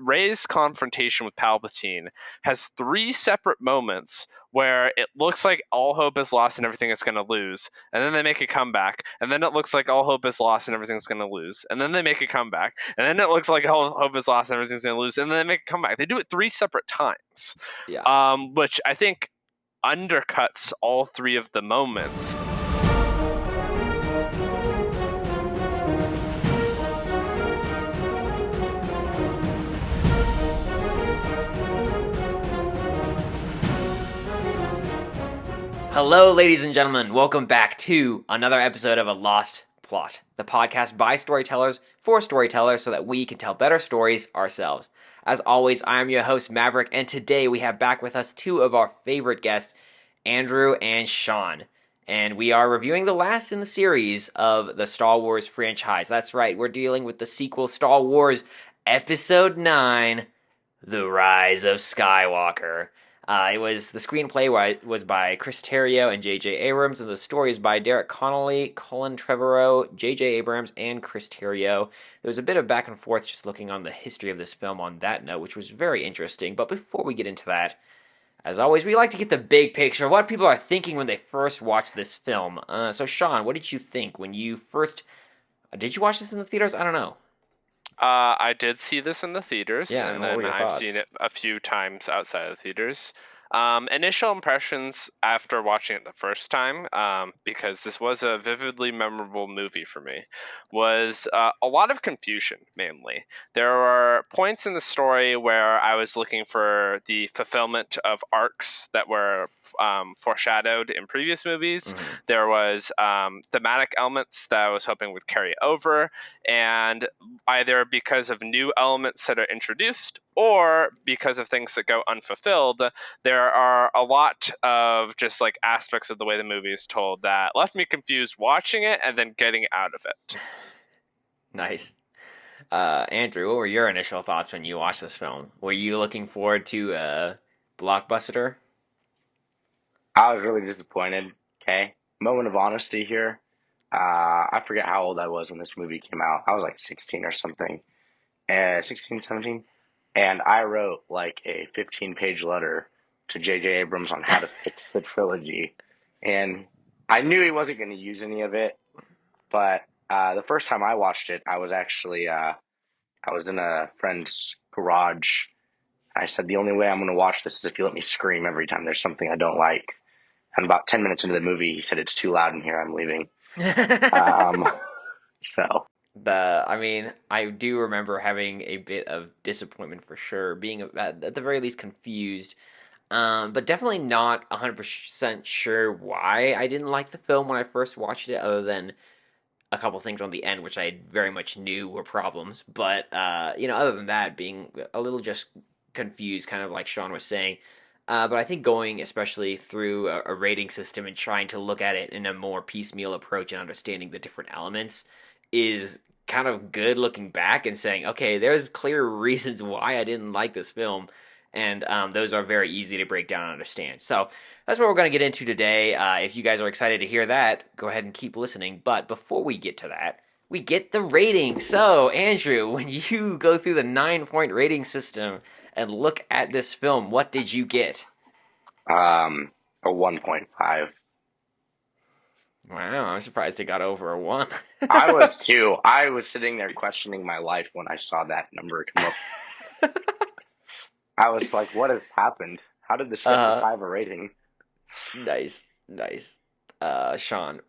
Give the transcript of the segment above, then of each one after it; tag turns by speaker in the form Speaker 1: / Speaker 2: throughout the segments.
Speaker 1: Rey's confrontation with Palpatine has three separate moments where it looks like all hope is lost and everything is going to lose, and then they make a comeback, and then it looks like all hope is lost and everything's going to lose, and then they make a comeback, and then it looks like all hope is lost and everything's going to lose, and then they make a comeback. They do it three separate times, which I think undercuts all three of the moments.
Speaker 2: Hello, ladies and gentlemen. Welcome back to another episode of A Lost Plot, the podcast by storytellers for storytellers so that we can tell better stories ourselves. As always, I am your host, Maverick, and today we have back with us two of our favorite guests, Andrew and Sean. And we are reviewing the last in the series of the Star Wars franchise. That's right, we're dealing with the sequel, Star Wars Episode 9, The Rise of Skywalker. The screenplay was by Chris Terrio and J.J. Abrams, and the story is by Derek Connolly, Colin Trevorrow, J.J. Abrams, and Chris Terrio. There was a bit of back and forth just looking on the history of this film on that note, which was very interesting. But before we get into that, as always, we like to get the big picture of what people are thinking when they first watch this film. So, Sean, what did you think when you first... Did you watch this in the theaters? I don't know.
Speaker 1: I did see this in the theaters,
Speaker 2: and
Speaker 1: then I've seen it a few times outside of the theaters. Initial impressions after watching it the first time, because this was a vividly memorable movie for me, was a lot of confusion, mainly. There were points in the story where I was looking for the fulfillment of arcs that were foreshadowed in previous movies.
Speaker 2: Mm-hmm.
Speaker 1: There was thematic elements that I was hoping would carry over, and either because of new elements that are introduced or because of things that go unfulfilled, there are a lot of just like aspects of the way the movie is told that left me confused watching it and then getting out of it.
Speaker 2: Nice. Andrew, what were your initial thoughts when you watched this film? Were you looking forward to a blockbuster?
Speaker 3: I was really disappointed. Okay. Moment of honesty here. I forget how old I was when this movie came out. I was like 16 or something. 16, 17. And I wrote like a 15-page letter to J.J. Abrams on how to fix the trilogy. And I knew he wasn't going to use any of it. But the first time I watched it, I was actually, I was in a friend's garage. I said, the only way I'm going to watch this is if you let me scream every time there's something I don't like. And about 10 minutes into the movie, he said, it's too loud in here, I'm leaving.
Speaker 2: I do remember having a bit of disappointment for sure, being at the very least confused, but definitely not 100% sure why I didn't like the film when I first watched it, other than a couple things on the end, which I very much knew were problems. But, other than that, being a little just confused, kind of like Sean was saying. But I think going especially through a rating system and trying to look at it in a more piecemeal approach and understanding the different elements is kind of good looking back and saying, okay, there's clear reasons why I didn't like this film. And those are very easy to break down and understand. So that's what we're going to get into today. If you guys are excited to hear that, go ahead and keep listening. But before we get to that, we get the rating. So, Andrew, when you go through the 9-point rating system and look at this film, what did you get?
Speaker 3: A 1.5.
Speaker 2: Wow, I'm surprised it got over a 1.
Speaker 3: I was too. I was sitting there questioning my life when I saw that number come up. I was like, what has happened? How did this get to 5 a rating?
Speaker 2: Nice. Sean,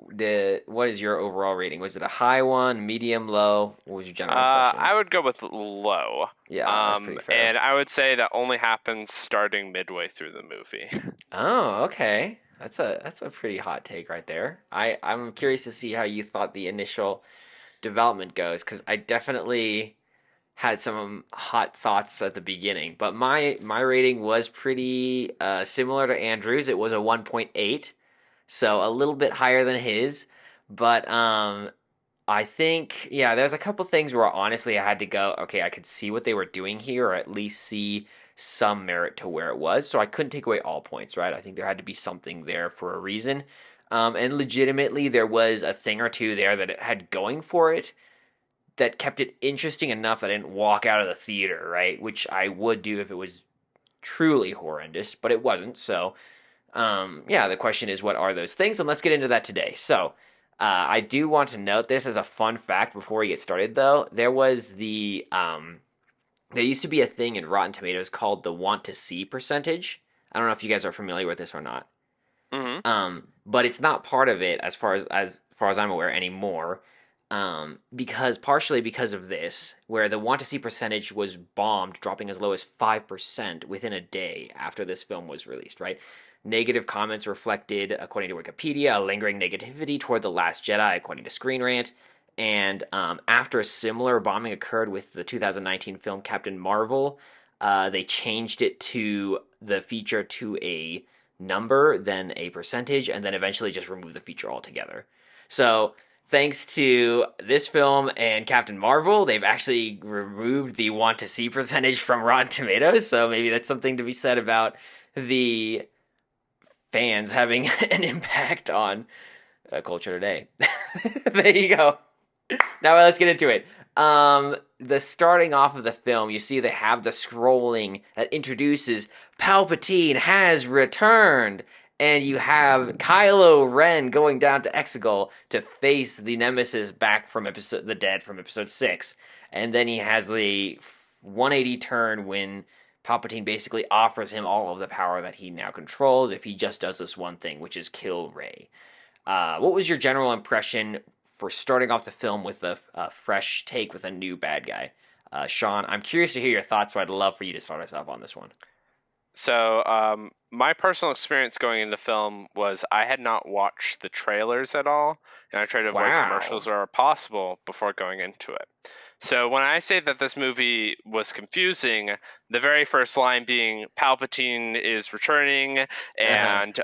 Speaker 2: what is your overall rating? Was it a high one, medium, low? What was your general impression?
Speaker 1: I would go with low.
Speaker 2: Yeah, that's pretty fair.
Speaker 1: And I would say that only happens starting midway through the movie.
Speaker 2: Oh, okay. That's a pretty hot take right there. I'm curious to see how you thought the initial development goes, because I definitely had some hot thoughts at the beginning. But my rating was pretty similar to Andrew's. It was a 1.8. So a little bit higher than his, but I think, there's a couple things where honestly I had to go, okay, I could see what they were doing here, or at least see some merit to where it was. So I couldn't take away all points, right? I think there had to be something there for a reason. And legitimately there was a thing or two there that it had going for it, that kept it interesting enough that I didn't walk out of the theater, right? Which I would do if it was truly horrendous, but it wasn't. So, yeah, the question is, what are those things? And let's get into that today. So, I do want to note this as a fun fact before we get started, though. There used to be a thing in Rotten Tomatoes called the want to see percentage. I don't know if you guys are familiar with this or not. But it's not part of it as far as I'm aware anymore. Partially because of this, where the want to see percentage was bombed, dropping as low as 5% within a day after this film was released, right? Negative comments reflected, according to Wikipedia, a lingering negativity toward The Last Jedi, according to Screen Rant. And after a similar bombing occurred with the 2019 film Captain Marvel, they changed it to the feature to a number, then a percentage, and then eventually just removed the feature altogether. So, thanks to this film and Captain Marvel, they've actually removed the want to see percentage from Rotten Tomatoes. So maybe that's something to be said about the fans having an impact on culture today. There you go. Now let's get into it. The starting off of the film, you see they have the scrolling that introduces Palpatine has returned. And you have Kylo Ren going down to Exegol to face the Nemesis back from the dead from episode 6. And then he has a 180 turn when Palpatine basically offers him all of the power that he now controls if he just does this one thing, which is kill Rey. What was your general impression for starting off the film with a fresh take with a new bad guy? Sean, I'm curious to hear your thoughts, so I'd love for you to start us off on this one.
Speaker 1: So, my personal experience going into film was I had not watched the trailers at all, and I tried to avoid commercials where possible before going into it. So when I say that this movie was confusing, the very first line being Palpatine is returning and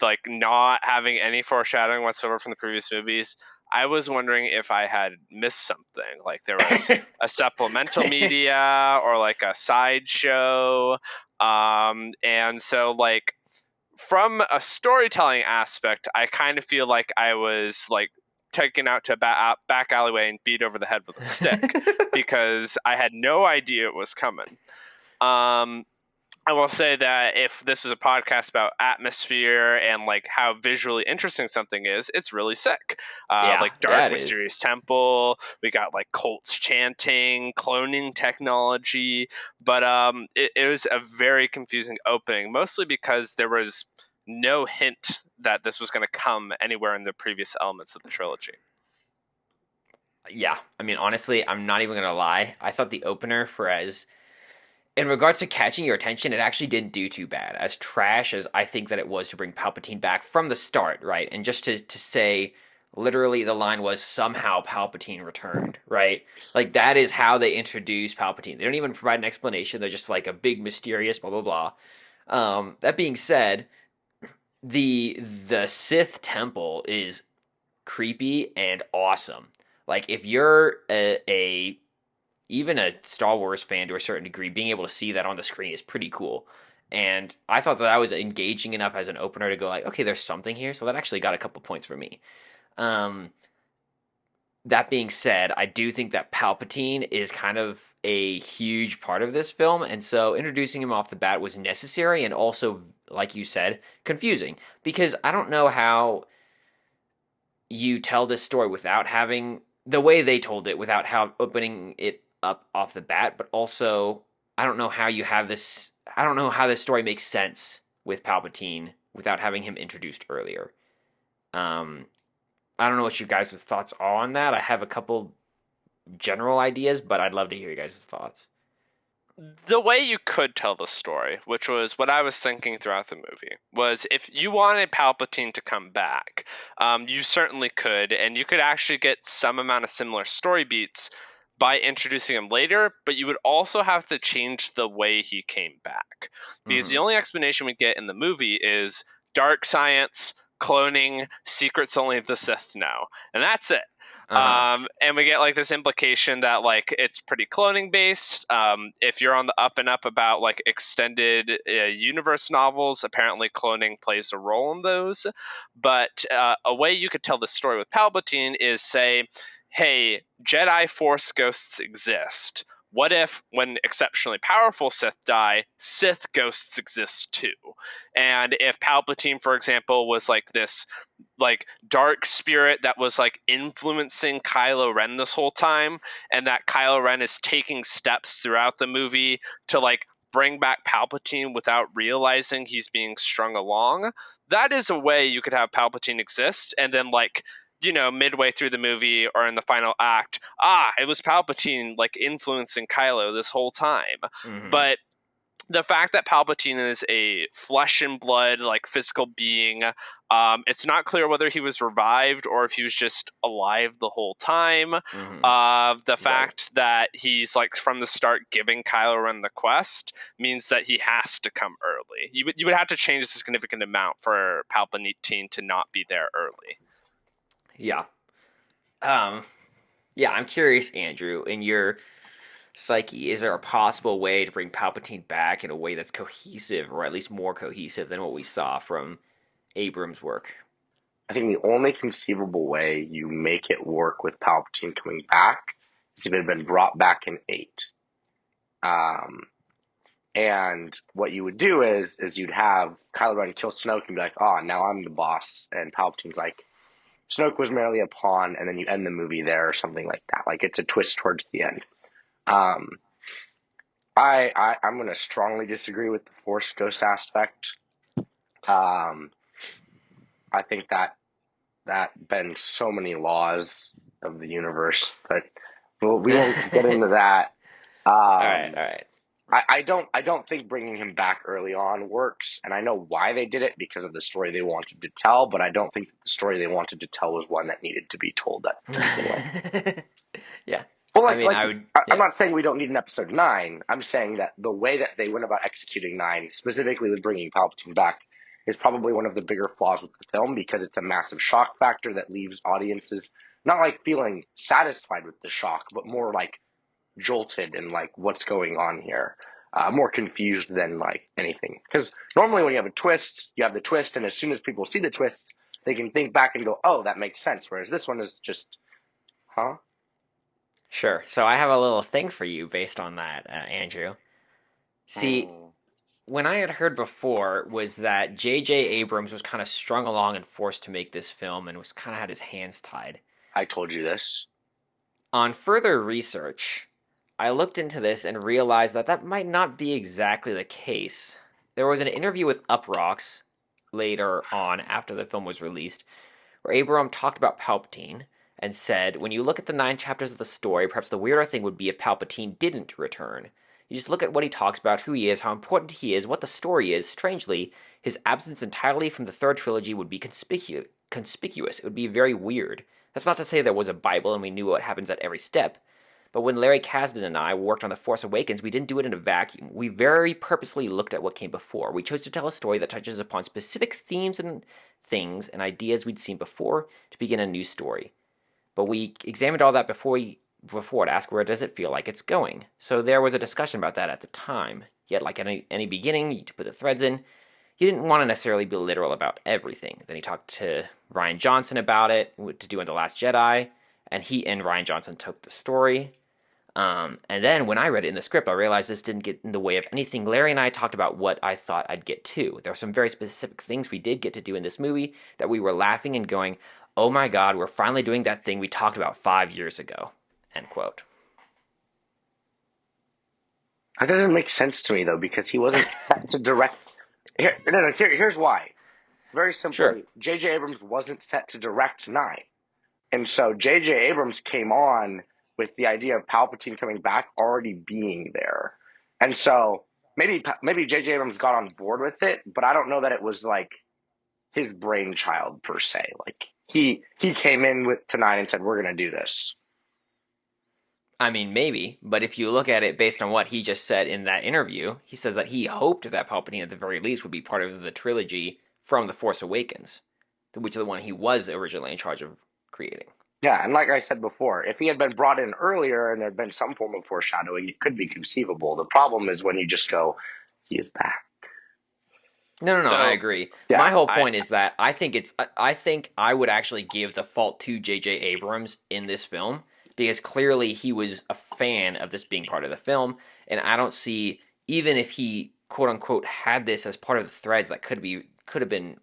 Speaker 1: like not having any foreshadowing whatsoever from the previous movies, I was wondering if I had missed something, like there was a supplemental media or like a sideshow. And so like from a storytelling aspect, I kind of feel like I was like taken out to a back alleyway and beat over the head with a stick because I had no idea it was coming. I will say that if this was a podcast about atmosphere and like how visually interesting something is, it's really sick. Like dark, mysterious temple. We got like cults chanting, cloning technology, but it was a very confusing opening, mostly because there was no hint that this was going to come anywhere in the previous elements of the trilogy.
Speaker 2: Yeah, I mean, honestly, I'm not even going to lie. I thought the opener in regards to catching your attention, it actually didn't do too bad. As trash as I think that it was to bring Palpatine back from the start, right? And just to say, literally the line was, somehow Palpatine returned, right? Like, that is how they introduce Palpatine. They don't even provide an explanation. They're just like a big, mysterious blah, blah, blah. That being said, the Sith temple is creepy and awesome. Like, if you're even a Star Wars fan to a certain degree, being able to see that on the screen is pretty cool. And I thought that I was engaging enough as an opener to go like, okay, there's something here. So that actually got a couple points for me. That being said, I do think that Palpatine is kind of a huge part of this film. And so introducing him off the bat was necessary and also, like you said, confusing. Because I don't know how you tell this story without having the way they told it, without opening it up off the bat, but also I don't know how this story makes sense with Palpatine without having him introduced earlier. I don't know what you guys' thoughts are on that. I have a couple general ideas, but I'd love to hear you guys' thoughts.
Speaker 1: The way you could tell the story, which was what I was thinking throughout the movie, was if you wanted Palpatine to come back, you certainly could, and you could actually get some amount of similar story beats by introducing him later, but you would also have to change the way he came back. Because the only explanation we get in the movie is dark science, cloning, secrets only the Sith know. And that's it. And we get like this implication that like it's pretty cloning based. If you're on the up and up about like extended universe novels, apparently cloning plays a role in those. But a way you could tell the story with Palpatine is say hey, Jedi Force ghosts exist. What if, when exceptionally powerful Sith die, Sith ghosts exist too? And if Palpatine, for example, was like this like dark spirit that was like influencing Kylo Ren this whole time, and that Kylo Ren is taking steps throughout the movie to like bring back Palpatine without realizing he's being strung along, that is a way you could have Palpatine exist, and then like midway through the movie or in the final act, it was Palpatine like influencing Kylo this whole time. But the fact that Palpatine is a flesh and blood, like physical being, it's not clear whether he was revived or if he was just alive the whole time. The fact that he's like from the start giving Kylo Ren the quest means that he has to come early. You would have to change a significant amount for Palpatine to not be there early.
Speaker 2: Yeah. Yeah, I'm curious, Andrew, in your psyche, is there a possible way to bring Palpatine back in a way that's cohesive, or at least more cohesive than what we saw from Abrams' work?
Speaker 3: I think the only conceivable way you make it work with Palpatine coming back is if it had been brought back in 8. And what you would do is you'd have Kylo Ren kill Snoke and be like, now I'm the boss. And Palpatine's like, Snoke was merely a pawn, and then you end the movie there or something like that. Like, it's a twist towards the end. I'm going to strongly disagree with the Force Ghost aspect. I think that bends so many laws of the universe, but we won't get into that.
Speaker 2: All right.
Speaker 3: I don't think bringing him back early on works, and I know why they did it because of the story they wanted to tell, but I don't think the story they wanted to tell was one that needed to be told at anyway.
Speaker 2: Yeah.
Speaker 3: Well,
Speaker 2: I'm
Speaker 3: not saying we don't need an episode 9. I'm saying that the way that they went about executing 9, specifically with bringing Palpatine back, is probably one of the bigger flaws with the film because it's a massive shock factor that leaves audiences not like feeling satisfied with the shock, but more like jolted and like what's going on here, more confused than like anything. Because normally when you have a twist, you have the twist, and as soon as people see the twist, they can think back and go, "Oh, that makes sense." Whereas this one is just, huh?
Speaker 2: Sure. So I have a little thing for you based on that, Andrew. See, when I had heard before was that J.J. Abrams was kind of strung along and forced to make this film and was kind of had his hands tied.
Speaker 3: I told you this.
Speaker 2: On further research, I looked into this and realized that might not be exactly the case. There was an interview with Uproxx later on after the film was released where Abrams talked about Palpatine and said, when you look at the 9 chapters of the story, perhaps the weirder thing would be if Palpatine didn't return. You just look at what he talks about, who he is, how important he is, what the story is. Strangely, his absence entirely from the 3rd trilogy would be conspicuous. It would be very weird. That's not to say there was a Bible and we knew what happens at every step. But when Larry Kasdan and I worked on The Force Awakens, we didn't do it in a vacuum. We very purposely looked at what came before. We chose to tell a story that touches upon specific themes and things and ideas we'd seen before to begin a new story. But we examined all that before to ask where does it feel like it's going. So there was a discussion about that at the time. Yet, like any beginning, you put the threads in. He didn't want to necessarily be literal about everything. Then he talked to Rian Johnson about it, to do in The Last Jedi, and he and Rian Johnson took the story. And then when I read it in the script, I realized this didn't get in the way of anything. Larry and I talked about what I thought I'd get to. There were some very specific things we did get to do in this movie that we were laughing and going, oh my god, we're finally doing that thing we talked about 5 years ago. End quote.
Speaker 3: That doesn't make sense to me, though, because he wasn't set to direct. Here's why. Very simply,
Speaker 2: Sure.
Speaker 3: J.J. Abrams wasn't set to direct 9. And so J.J. Abrams came on with the idea of Palpatine coming back already being there. And so maybe J.J. Abrams got on board with it, but I don't know that it was like his brainchild per se. Like he came in to 9 and said, we're going to do this.
Speaker 2: I mean, maybe, but if you look at it based on what he just said in that interview, he says that he hoped that Palpatine at the very least would be part of the trilogy from The Force Awakens, which is the one he was originally in charge of creating.
Speaker 3: Yeah, and like I said before, if he had been brought in earlier and there had been some form of foreshadowing, it could be conceivable. The problem is when you just go, he is back.
Speaker 2: No, no, no. I
Speaker 1: So
Speaker 2: agree.
Speaker 3: Yeah,
Speaker 2: My whole
Speaker 1: I
Speaker 2: point is that I think it's. I think I would actually give the fault to J.J. Abrams in this film because clearly he was a fan of this being part of the film, and I don't see even if he quote unquote had this as part of the threads that could have been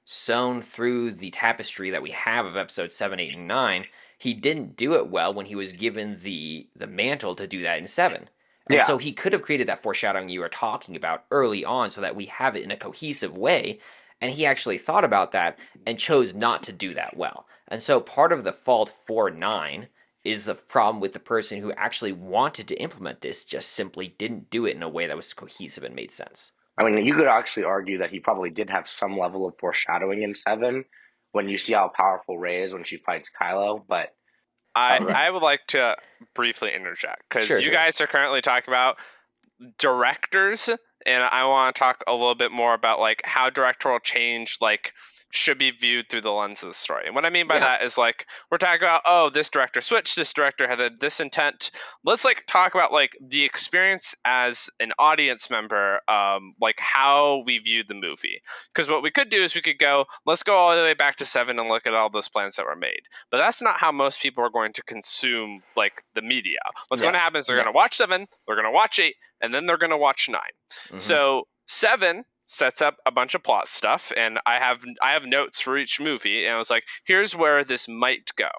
Speaker 2: sewn through the tapestry that we have of episodes 7, 8, and 9. He didn't do it well when he was given the mantle to do that in 7. And
Speaker 3: yeah.
Speaker 2: so he could have created that foreshadowing you were talking about early on so that we have it in a cohesive way. And he actually thought about that and chose not to do that well. And so part of the fault for 9 is the problem with the person who actually wanted to implement this just simply didn't do it in a way that was cohesive and made sense.
Speaker 3: I mean, you could actually argue that he probably did have some level of foreshadowing in 7 when you see how powerful Rey is when she fights Kylo, but
Speaker 1: I
Speaker 3: other than
Speaker 1: I would like to briefly interject because
Speaker 2: Sure,
Speaker 1: you
Speaker 2: sure.
Speaker 1: guys are currently talking about directors, and I want to talk a little bit more about like how directorial change like should be viewed through the lens of the story. And what I mean by
Speaker 2: Yeah.
Speaker 1: that is like we're talking about, oh, this director switched, this director had this intent. Let's like talk about like the experience as an audience member, like how we viewed the movie. Because what we could do is we could go, let's go all the way back to 7 and look at all those plans that were made. But that's not how most people are going to consume like the media. What's going
Speaker 2: No.
Speaker 1: to happen is they're
Speaker 2: No.
Speaker 1: going to watch 7, they're going to watch 8, and then they're going to watch 9.
Speaker 2: Mm-hmm.
Speaker 1: So 7 sets up a bunch of plot stuff, and I have notes for each movie, and I was like, here's where this might go.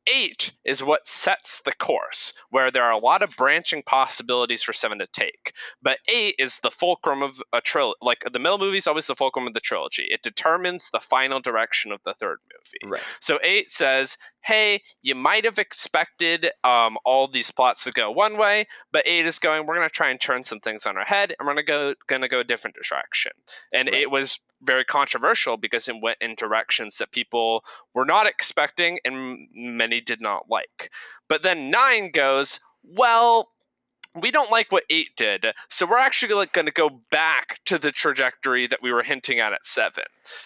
Speaker 1: 8 is what sets the course, where there are a lot of branching possibilities for 7 to take. But 8 is the fulcrum of a trilogy. Like, the middle movie is always the fulcrum of the trilogy. It determines the final direction of the third movie.
Speaker 2: Right.
Speaker 1: So 8 says, hey, you might have expected all these plots to go one way, but 8 is going, we're going to try and turn some things on our head, and we're going to go a different direction. And
Speaker 2: Right.
Speaker 1: it was very controversial because it went in directions that people were not expecting and many did not like. But then 9 goes, well, we don't like what 8 did, so we're actually like going to go back to the trajectory that we were hinting at 7.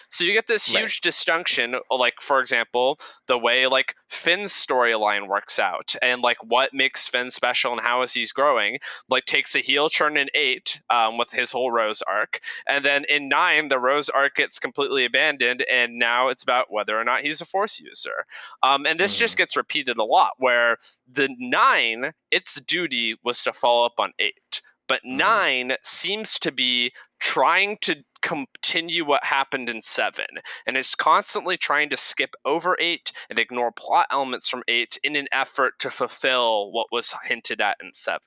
Speaker 1: So you get this huge
Speaker 2: Right.
Speaker 1: disjunction, like for example, the way like Finn's storyline works out and like what makes Finn special and how is he's growing, like takes a heel turn in 8 with his whole Rose arc, and then in 9 the Rose arc gets completely abandoned, and now it's about whether or not he's a Force user. And this just gets repeated a lot, where the 9, its duty was to follow up on 8. But 9 seems to be trying to continue what happened in 7. And it's constantly trying to skip over 8 and ignore plot elements from 8 in an effort to fulfill what was hinted at in 7.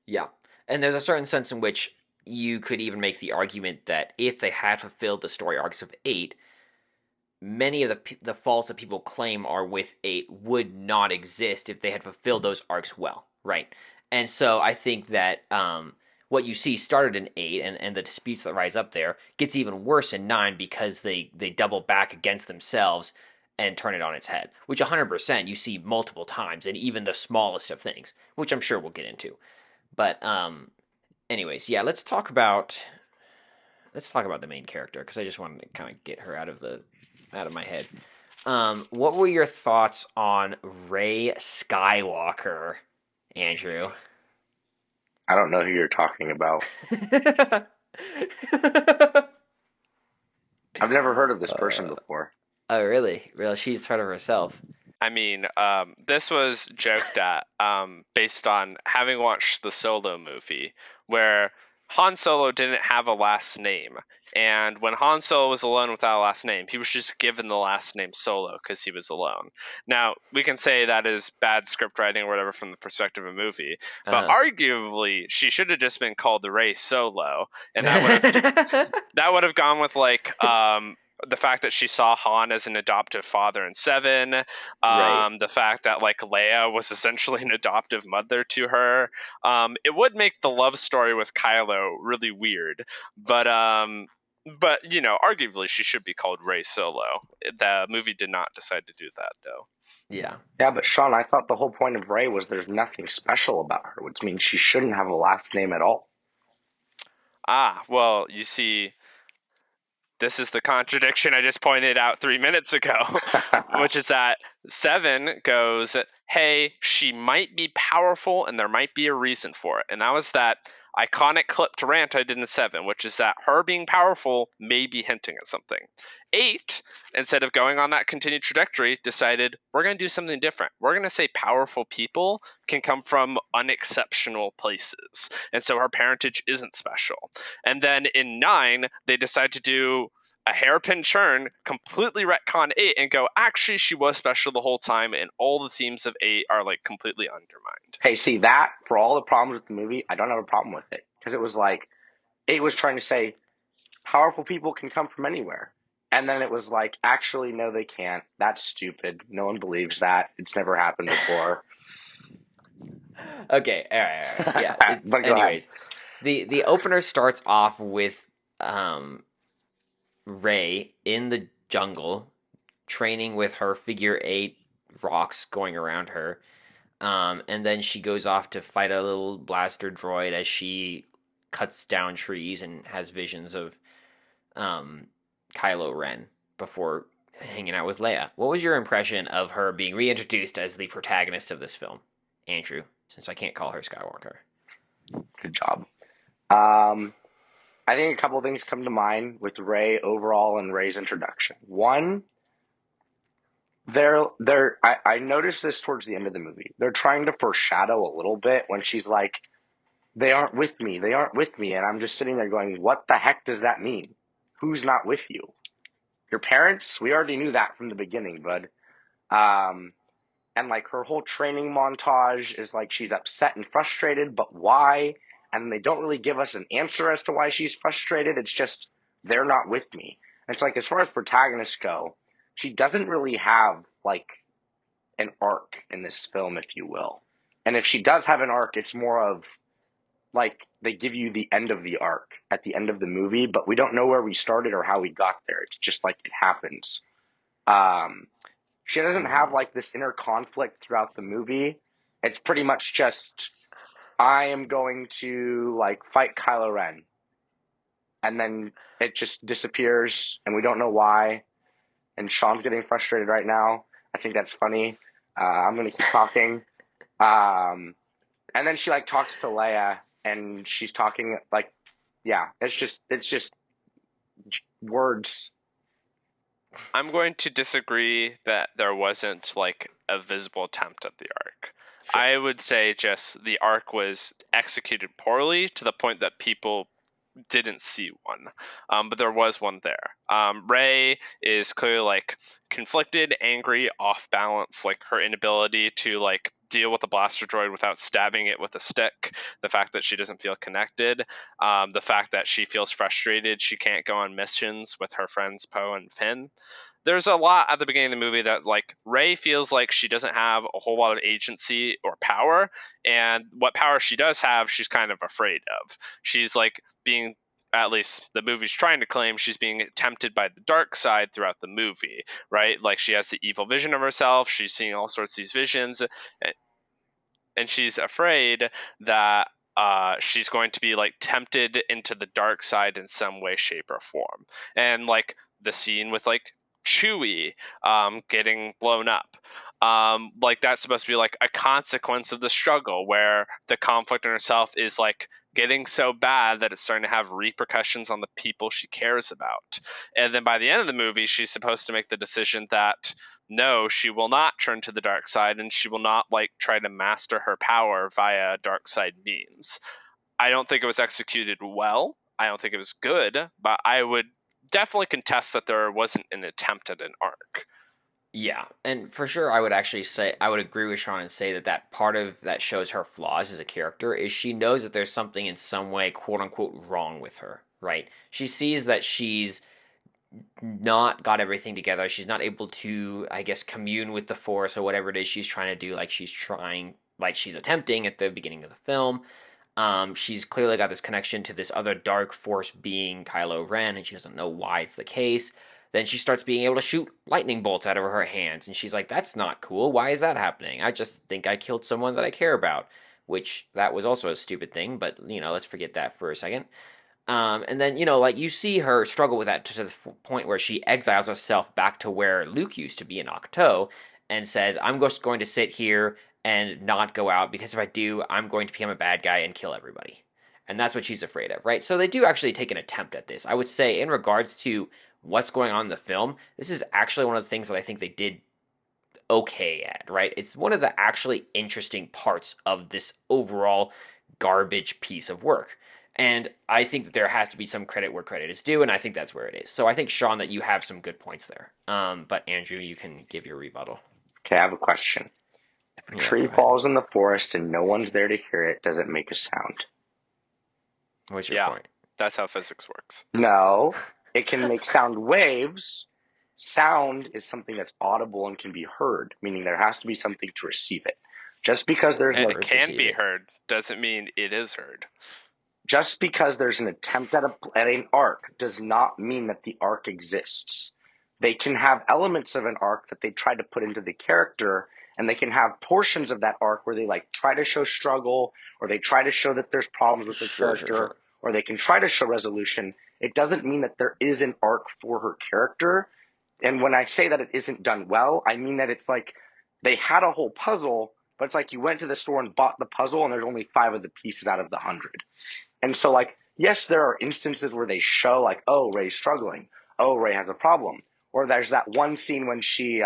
Speaker 2: Yeah. And there's a certain sense in which you could even make the argument that if they had fulfilled the story arcs of 8, many of the faults that people claim are with 8 would not exist if they had fulfilled those arcs well, right? And so I think that what you see started in 8 and the disputes that rise up there gets even worse in 9 because they double back against themselves and turn it on its head, which 100% you see multiple times, and even the smallest of things, which I'm sure we'll get into. But anyways, yeah, let's talk about the main character because I just wanted to kind of get her out of my head. What were your thoughts on Rey Skywalker, Andrew?
Speaker 3: I don't know who you're talking about. I've never heard of this person before.
Speaker 2: Oh, really? Really? She's heard of herself.
Speaker 1: I mean, this was joked at based on having watched the Solo movie, where Han Solo didn't have a last name. And when Han Solo was alone without a last name, he was just given the last name Solo because he was alone. Now, we can say that is bad script writing or whatever from the perspective of a movie, but arguably, she should have just been called the Rey Solo. And that would have gone with like the fact that she saw Han as an adoptive father in 7,
Speaker 2: Right.
Speaker 1: the fact that like Leia was essentially an adoptive mother to her. It would make the love story with Kylo really weird, but you know, arguably she should be called Rey Solo. The movie did not decide to do that though.
Speaker 2: Yeah.
Speaker 3: Yeah, but Sean, I thought the whole point of Rey was there's nothing special about her, which means she shouldn't have a last name at all.
Speaker 1: Ah, well, you see, this is the contradiction I just pointed out 3 minutes ago, which is that 7 goes, hey, she might be powerful and there might be a reason for it. And that was that iconic clip to rant I did in 7, which is that her being powerful may be hinting at something. 8, instead of going on that continued trajectory, decided we're going to do something different. We're going to say powerful people can come from unexceptional places. And so her parentage isn't special. And then in 9, they decide to do a hairpin turn, completely retcon 8 and go, actually, she was special the whole time, and all the themes of 8 are like completely undermined.
Speaker 3: Hey, see that, for all the problems with the movie, I don't have a problem with it. Because it was like, it was trying to say, powerful people can come from anywhere. And then it was like, actually, no, they can't. That's stupid. No one believes that. It's never happened before.
Speaker 2: Okay, all right. Yeah.
Speaker 3: But go
Speaker 2: Anyways, the opener starts off with Rey in the jungle training with her figure 8 rocks going around her. And then she goes off to fight a little blaster droid as she cuts down trees and has visions of Kylo Ren before hanging out with Leia. What was your impression of her being reintroduced as the protagonist of this film, Andrew? Since I can't call her Skywalker.
Speaker 3: Good job. I think a couple of things come to mind with Rey overall and Rey's introduction. One, I noticed this towards the end of the movie. They're trying to foreshadow a little bit when she's like, they aren't with me, and I'm just sitting there going, what the heck does that mean? Who's not with you? Your parents? We already knew that from the beginning, bud. And like her whole training montage is like she's upset and frustrated, but why? And they don't really give us an answer as to why she's frustrated. It's just, they're not with me. And it's like, as far as protagonists go, she doesn't really have like an arc in this film, if you will. And if she does have an arc, it's more of like they give you the end of the arc at the end of the movie, but we don't know where we started or how we got there. It's just like it happens. She doesn't have like this inner conflict throughout the movie. It's pretty much just, I am going to like fight Kylo Ren. And then it just disappears and we don't know why. And Sean's getting frustrated right now. I think that's funny. I'm going to keep talking. And then she like talks to Leia and she's talking like, yeah, it's just words.
Speaker 1: I'm going to disagree that there wasn't like a visible attempt at the arc.
Speaker 2: Sure.
Speaker 1: I would say just the arc was executed poorly to the point that people didn't see one, but there was one there. Rey is clearly like conflicted, angry, off balance, like her inability to like deal with the blaster droid without stabbing it with a stick, the fact that she doesn't feel connected, the fact that she feels frustrated she can't go on missions with her friends Poe and Finn. There's a lot at the beginning of the movie that like Rey feels like she doesn't have a whole lot of agency or power, and what power she does have she's kind of afraid of. She's like being, at least the movie's trying to claim, she's being tempted by the dark side throughout the movie, right? Like she has the evil vision of herself, she's seeing all sorts of these visions, and she's afraid that she's going to be like tempted into the dark side in some way, shape, or form. And like the scene with like Chewie getting blown up. Like that's supposed to be like a consequence of the struggle where the conflict in herself is like getting so bad that it's starting to have repercussions on the people she cares about. And then by the end of the movie, she's supposed to make the decision that no, she will not turn to the dark side and she will not like try to master her power via dark side means. I don't think it was executed well. I don't think it was good, but I would definitely contest that there wasn't an attempt at an arc.
Speaker 2: Yeah, and for sure, I would actually say I would agree with Sean and say that that part of that shows her flaws as a character is she knows that there's something in some way, quote unquote, wrong with her. Right? She sees that she's not got everything together. She's not able to, I guess, commune with the Force or whatever it is she's trying to do. Like she's attempting at the beginning of the film. She's clearly got this connection to this other dark force being Kylo Ren, and she doesn't know why it's the case. Then she starts being able to shoot lightning bolts out of her hands, and she's like, that's not cool. Why is that happening? I just think I killed someone that I care about, which that was also a stupid thing, but, let's forget that for a second. And then, like you see her struggle with that to the point where she exiles herself back to where Luke used to be in Ahch-To, and says, I'm just going to sit here and not go out because if I do, I'm going to become a bad guy and kill everybody. And that's what she's afraid of, right? So they do actually take an attempt at this. I would say, in regards to what's going on in the film, this is actually one of the things that I think they did okay at, right? It's one of the actually interesting parts of this overall garbage piece of work. And I think that there has to be some credit where credit is due, and I think that's where it is. So I think, Sean, that you have some good points there. But Andrew, you can give your rebuttal.
Speaker 3: Okay, I have a question. If a tree falls in the forest and no one's there to hear it, does it make a sound?
Speaker 2: What's your point?
Speaker 1: That's how physics works.
Speaker 3: No, it can make sound waves. Sound is something that's audible and can be heard, meaning there has to be something to receive it. Just because there's
Speaker 1: and it can be heard doesn't mean it is heard.
Speaker 3: Just because there's an attempt at an arc does not mean that the arc exists. They can have elements of an arc that they try to put into the character, and they can have portions of that arc where they like try to show struggle, or they try to show that there's problems with the character, or they can try to show resolution. It doesn't mean that there is an arc for her character. And when I say that it isn't done well, I mean that it's like they had a whole puzzle, but it's like you went to the store and bought the puzzle and there's only 5 of the pieces out of the 100. And so, like, yes, there are instances where they show, like, oh, Rey's struggling. Oh, Rey has a problem. Or there's that one scene when she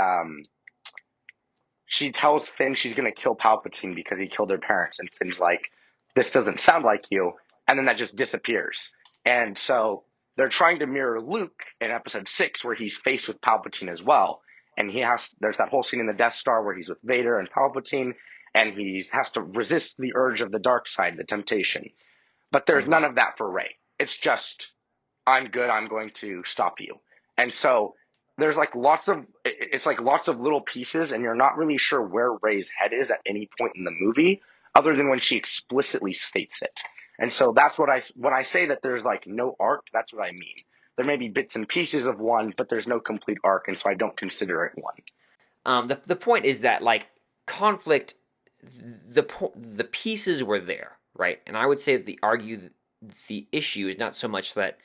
Speaker 3: tells Finn she's going to kill Palpatine because he killed her parents. And Finn's like, this doesn't sound like you. And then that just disappears. And so they're trying to mirror Luke in episode 6 where he's faced with Palpatine as well. And there's that whole scene in the Death Star where he's with Vader and Palpatine, and he has to resist the urge of the dark side, the temptation. But there's none of that for Rey. It's just, I'm good, I'm going to stop you. And so there's like lots of little pieces, and you're not really sure where Rey's head is at any point in the movie, other than when she explicitly states it. And so that's when I say that there's like no arc, that's what I mean. There may be bits and pieces of one, but there's no complete arc, and so I don't consider it one.
Speaker 2: The point is that, like, conflict, the pieces were there, right? And I would say that the issue is not so much that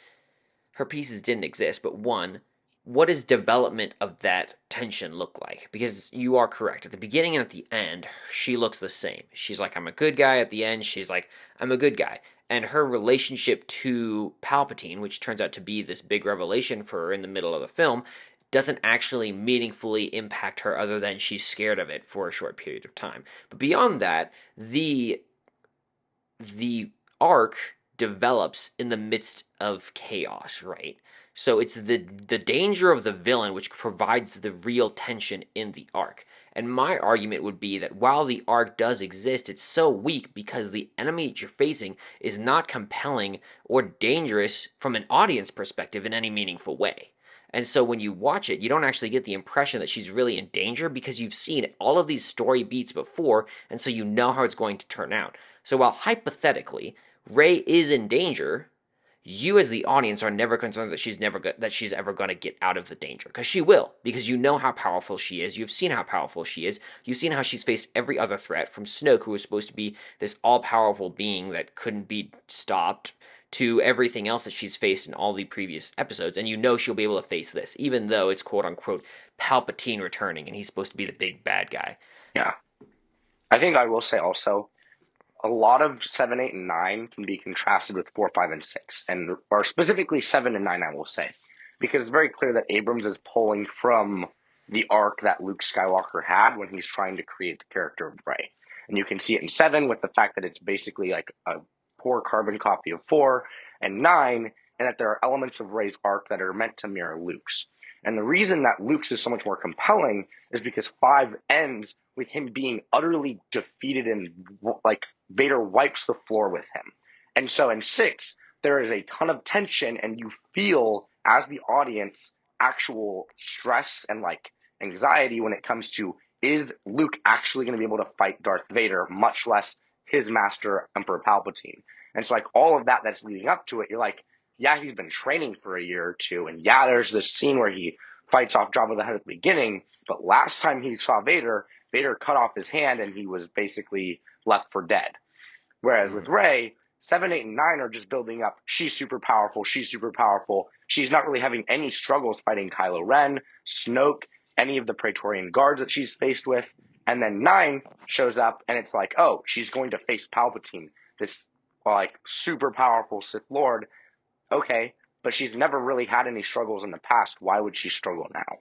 Speaker 2: her pieces didn't exist, but one, what does development of that tension look like? Because you are correct. At the beginning and at the end, she looks the same. She's like, I'm a good guy. At the end, she's like, I'm a good guy. And her relationship to Palpatine, which turns out to be this big revelation for her in the middle of the film, doesn't actually meaningfully impact her other than she's scared of it for a short period of time. But beyond that, the arc develops in the midst of chaos, right? So it's the danger of the villain which provides the real tension in the arc. And my argument would be that while the arc does exist, it's so weak because the enemy that you're facing is not compelling or dangerous from an audience perspective in any meaningful way. And so when you watch it, you don't actually get the impression that she's really in danger because you've seen all of these story beats before, and so you know how it's going to turn out. So while hypothetically, Rey is in danger, you as the audience are never concerned that she's ever going to get out of the danger, because she will, because you know how powerful she is. You've seen how powerful she is. You've seen how she's faced every other threat, from Snoke, who was supposed to be this all-powerful being that couldn't be stopped, to everything else that she's faced in all the previous episodes, and you know she'll be able to face this, even though it's quote-unquote Palpatine returning, and he's supposed to be the big bad guy.
Speaker 3: Yeah. I think I will say also, a lot of 7, 8, and 9 can be contrasted with 4, 5, and 6, or specifically 7 and 9, I will say, because it's very clear that Abrams is pulling from the arc that Luke Skywalker had when he's trying to create the character of Rey. And you can see it in 7 with the fact that it's basically like a poor carbon copy of 4, and 9, and that there are elements of Rey's arc that are meant to mirror Luke's. And the reason that Luke's is so much more compelling is because 5 ends with him being utterly defeated and like Vader wipes the floor with him. And so in 6, there is a ton of tension, and you feel as the audience actual stress and like anxiety when it comes to, is Luke actually going to be able to fight Darth Vader, much less his master, Emperor Palpatine. And so like all of that's leading up to it, you're like, yeah, he's been training for a year or two, and yeah, there's this scene where he fights off Jabba the Hutt at the beginning, but last time he saw Vader cut off his hand and he was basically left for dead. Whereas with Rey, 7, 8, and 9 are just building up, she's super powerful, she's not really having any struggles fighting Kylo Ren, Snoke. any of the Praetorian guards that she's faced with. And then 9 shows up, and it's like, oh, she's going to face Palpatine, this like super powerful Sith Lord. Okay, but she's never really had any struggles in the past. Why would she struggle now?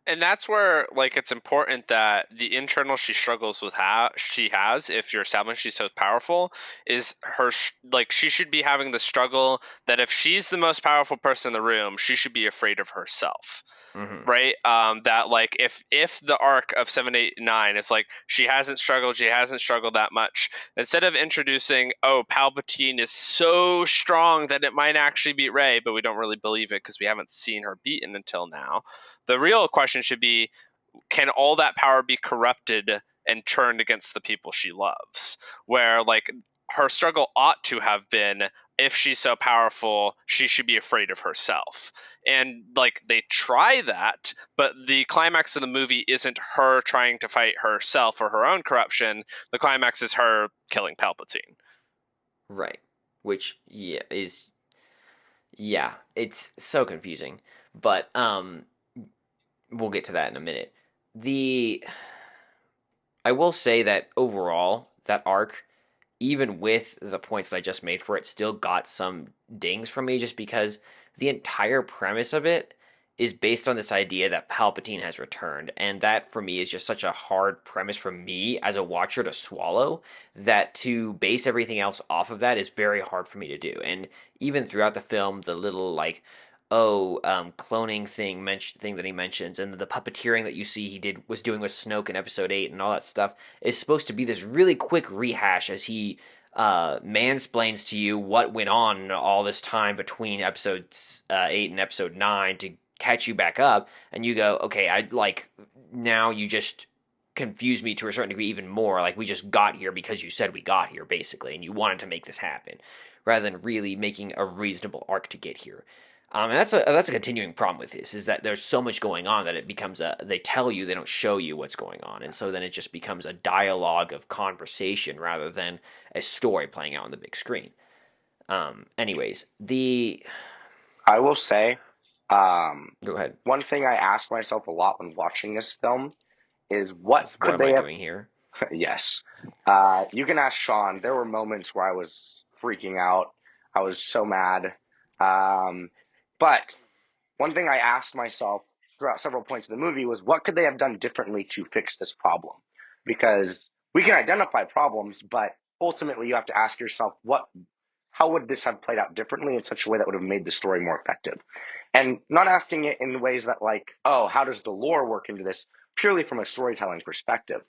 Speaker 1: And that's where, like, it's important that the internal she struggles with she has, if you're establishing she's so powerful, is her like, she should be having the struggle that if she's the most powerful person in the room, she should be afraid of herself.
Speaker 2: Mm-hmm.
Speaker 1: Right, that like if the arc of 7, 8, 9 is like she hasn't struggled that much, instead of introducing, oh, Palpatine is so strong that it might actually beat Rey, but we don't really believe it because we haven't seen her beaten until now. The real question should be, can all that power be corrupted and turned against the people she loves? Where, like, her struggle ought to have been, if she's so powerful, she should be afraid of herself. And, like, they try that, but the climax of the movie isn't her trying to fight herself or her own corruption. The climax is her killing Palpatine.
Speaker 2: Right. Which, it's so confusing. But we'll get to that in a minute. I will say that overall, that arc, even with the points that I just made for it, still got some dings from me, just because the entire premise of it is based on this idea that Palpatine has returned. And that, for me, is just such a hard premise for me as a watcher to swallow, that to base everything else off of that is very hard for me to do. And even throughout the film, the little, like, cloning thing that he mentions, and the puppeteering that you see he was doing with Snoke in Episode 8 and all that stuff, is supposed to be this really quick rehash as he mansplains to you what went on all this time between Episodes 8 and Episode 9 to catch you back up, and you go, okay, now you just confuse me to a certain degree even more, like we just got here because you said we got here, basically, and you wanted to make this happen, rather than really making a reasonable arc to get here. And that's a continuing problem with this, is that there's so much going on that it becomes they tell you, they don't show you what's going on, and so then it just becomes a dialogue of conversation rather than a story playing out on the big screen. Anyways,
Speaker 3: I will say,
Speaker 2: go ahead.
Speaker 3: one thing I asked myself a lot when watching this film is what
Speaker 2: am
Speaker 3: they
Speaker 2: I
Speaker 3: have
Speaker 2: doing here?
Speaker 3: Yes. You can ask Sean. There were moments where I was freaking out. I was so mad. But one thing I asked myself throughout several points of the movie was, what could they have done differently to fix this problem? Because we can identify problems, but ultimately you have to ask yourself, how would this have played out differently in such a way that would have made the story more effective? And not asking it in ways that, like, oh, how does the lore work into this, purely from a storytelling perspective.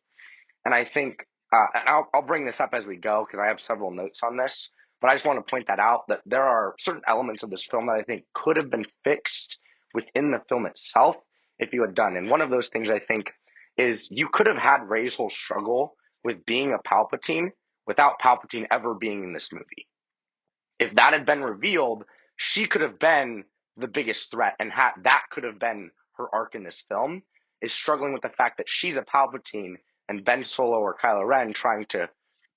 Speaker 3: And I think, and I'll bring this up as we go because I have several notes on this, but I just want to point that out, that there are certain elements of this film that I think could have been fixed within the film itself if you had done. And one of those things, I think, is you could have had Rey's whole struggle with being a Palpatine without Palpatine ever being in this movie. If that had been revealed, she could have been the biggest threat, and that could have been her arc in this film, is struggling with the fact that she's a Palpatine and Ben Solo or Kylo Ren trying to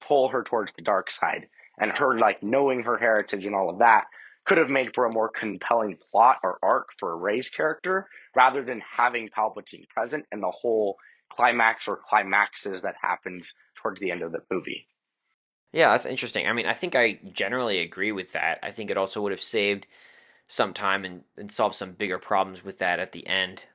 Speaker 3: pull her towards the dark side, and her, like, knowing her heritage and all of that could have made for a more compelling plot or arc for Rey's character, rather than having Palpatine present and the whole climax or climaxes that happens towards the end of the movie.
Speaker 2: Yeah, that's interesting. I mean, I think I generally agree with that. I think it also would have saved some time and solved some bigger problems with that at the end.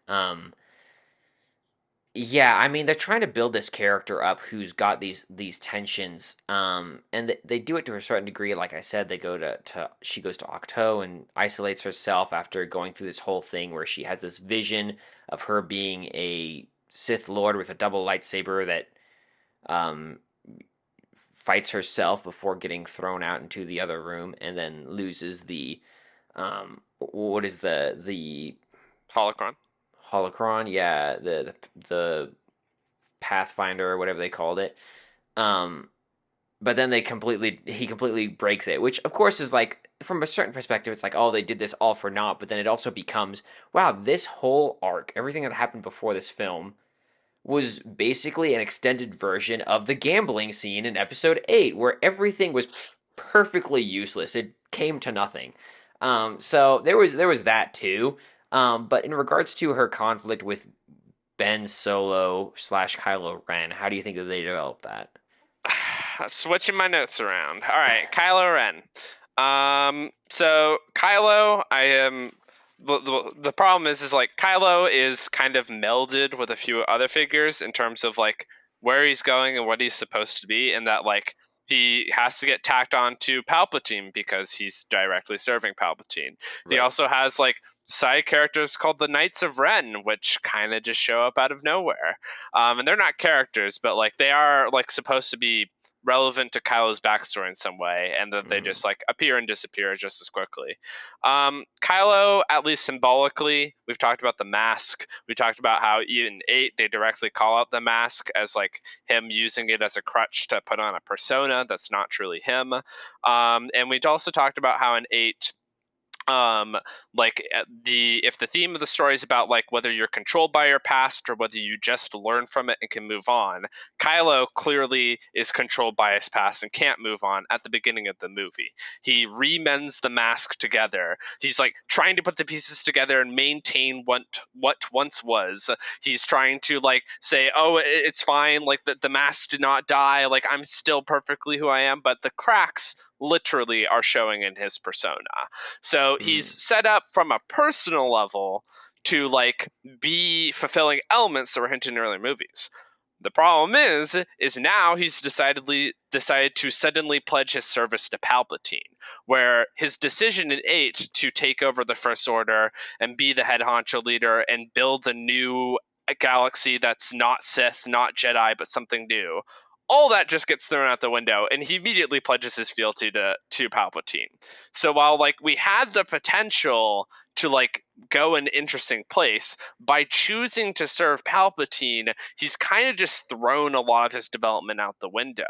Speaker 2: Yeah, I mean, they're trying to build this character up who's got these tensions, and they do it to a certain degree. Like I said, they go to she goes to Octo and isolates herself after going through this whole thing where she has this vision of her being a Sith Lord with a double lightsaber that um, fights herself before getting thrown out into the other room, and then loses the what is the
Speaker 1: Holocron.
Speaker 2: holocron? Yeah, the Pathfinder or whatever they called it. Um, but then he completely breaks it, which of course is like, from a certain perspective, it's like, oh, they did this all for naught. But then it also becomes, wow, this whole arc, everything that happened before this film, was basically an extended version of the gambling scene in Episode 8, where everything was perfectly useless. It came to nothing. So there was that too. But in regards to her conflict with Ben Solo / Kylo Ren? How do you think that they developed that?
Speaker 1: Switching my notes around. All right, Kylo Ren. So Kylo, I am. The problem is like Kylo is kind of melded with a few other figures in terms of like where he's going and what he's supposed to be, and that like he has to get tacked on to Palpatine because he's directly serving Palpatine. He
Speaker 2: Right.
Speaker 1: also has like side characters called the Knights of Ren, which kind of just show up out of nowhere. And they're not characters, but like they are like supposed to be relevant to Kylo's backstory in some way, and that they
Speaker 2: Mm-hmm.
Speaker 1: just like appear and disappear just as quickly. Kylo, at least symbolically, we've talked about the mask. We talked about how in 8 they directly call out the mask as like him using it as a crutch to put on a persona that's not truly him. And we also talked about how in 8 like the if the theme of the story is about like whether you're controlled by your past or whether you just learn from it and can move on, Kylo clearly is controlled by his past and can't move on at the beginning of the movie. He remends the mask together. He's like trying to put the pieces together and maintain what once was. He's trying to like say, oh, it's fine, like the mask did not die, like I'm still perfectly who I am, but the cracks literally are showing in his persona. So he's
Speaker 2: Mm-hmm.
Speaker 1: set up from a personal level to like be fulfilling elements that were hinted in earlier movies. The problem is now he's decided to suddenly pledge his service to Palpatine, where his decision in 8 to take over the First Order and be the head honcho leader and build a new galaxy that's not Sith, not Jedi, but something new. All that just gets thrown out the window, and he immediately pledges his fealty to Palpatine. So while like we had the potential to like go an interesting place by choosing to serve Palpatine, he's kind of just thrown a lot of his development out the window.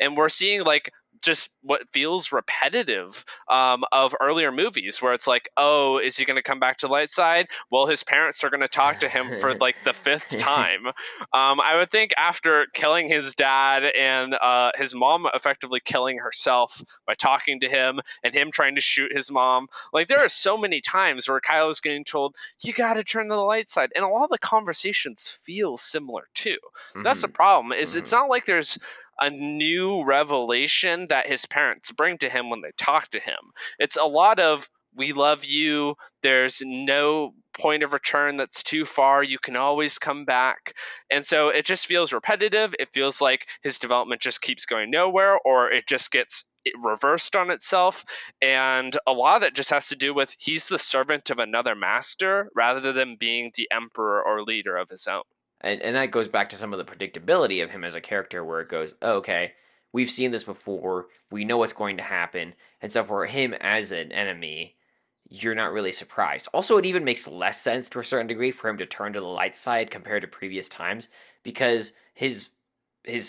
Speaker 1: And we're seeing like just what feels repetitive of earlier movies where it's like, oh, is he going to come back to light side? Well, his parents are going to talk to him for like the 5th time. I would think after killing his dad and his mom effectively killing herself by talking to him and him trying to shoot his mom, like there are so many times where Kylo's getting told, you got to turn to the light side. And a lot of the conversations feel similar too. That's the
Speaker 2: Mm-hmm.
Speaker 1: problem is it's
Speaker 2: Mm-hmm.
Speaker 1: not like there's a new revelation that his parents bring to him when they talk to him. It's a lot of we love you. There's no point of return that's too far. You can always come back. And so it just feels repetitive. It feels like his development just keeps going nowhere, or it just gets reversed on itself. And a lot of it just has to do with he's the servant of another master rather than being the emperor or leader of his own.
Speaker 2: And that goes back to some of the predictability of him as a character, where it goes, oh, okay, we've seen this before, we know what's going to happen, and so for him as an enemy, you're not really surprised. Also, it even makes less sense to a certain degree for him to turn to the light side compared to previous times, because his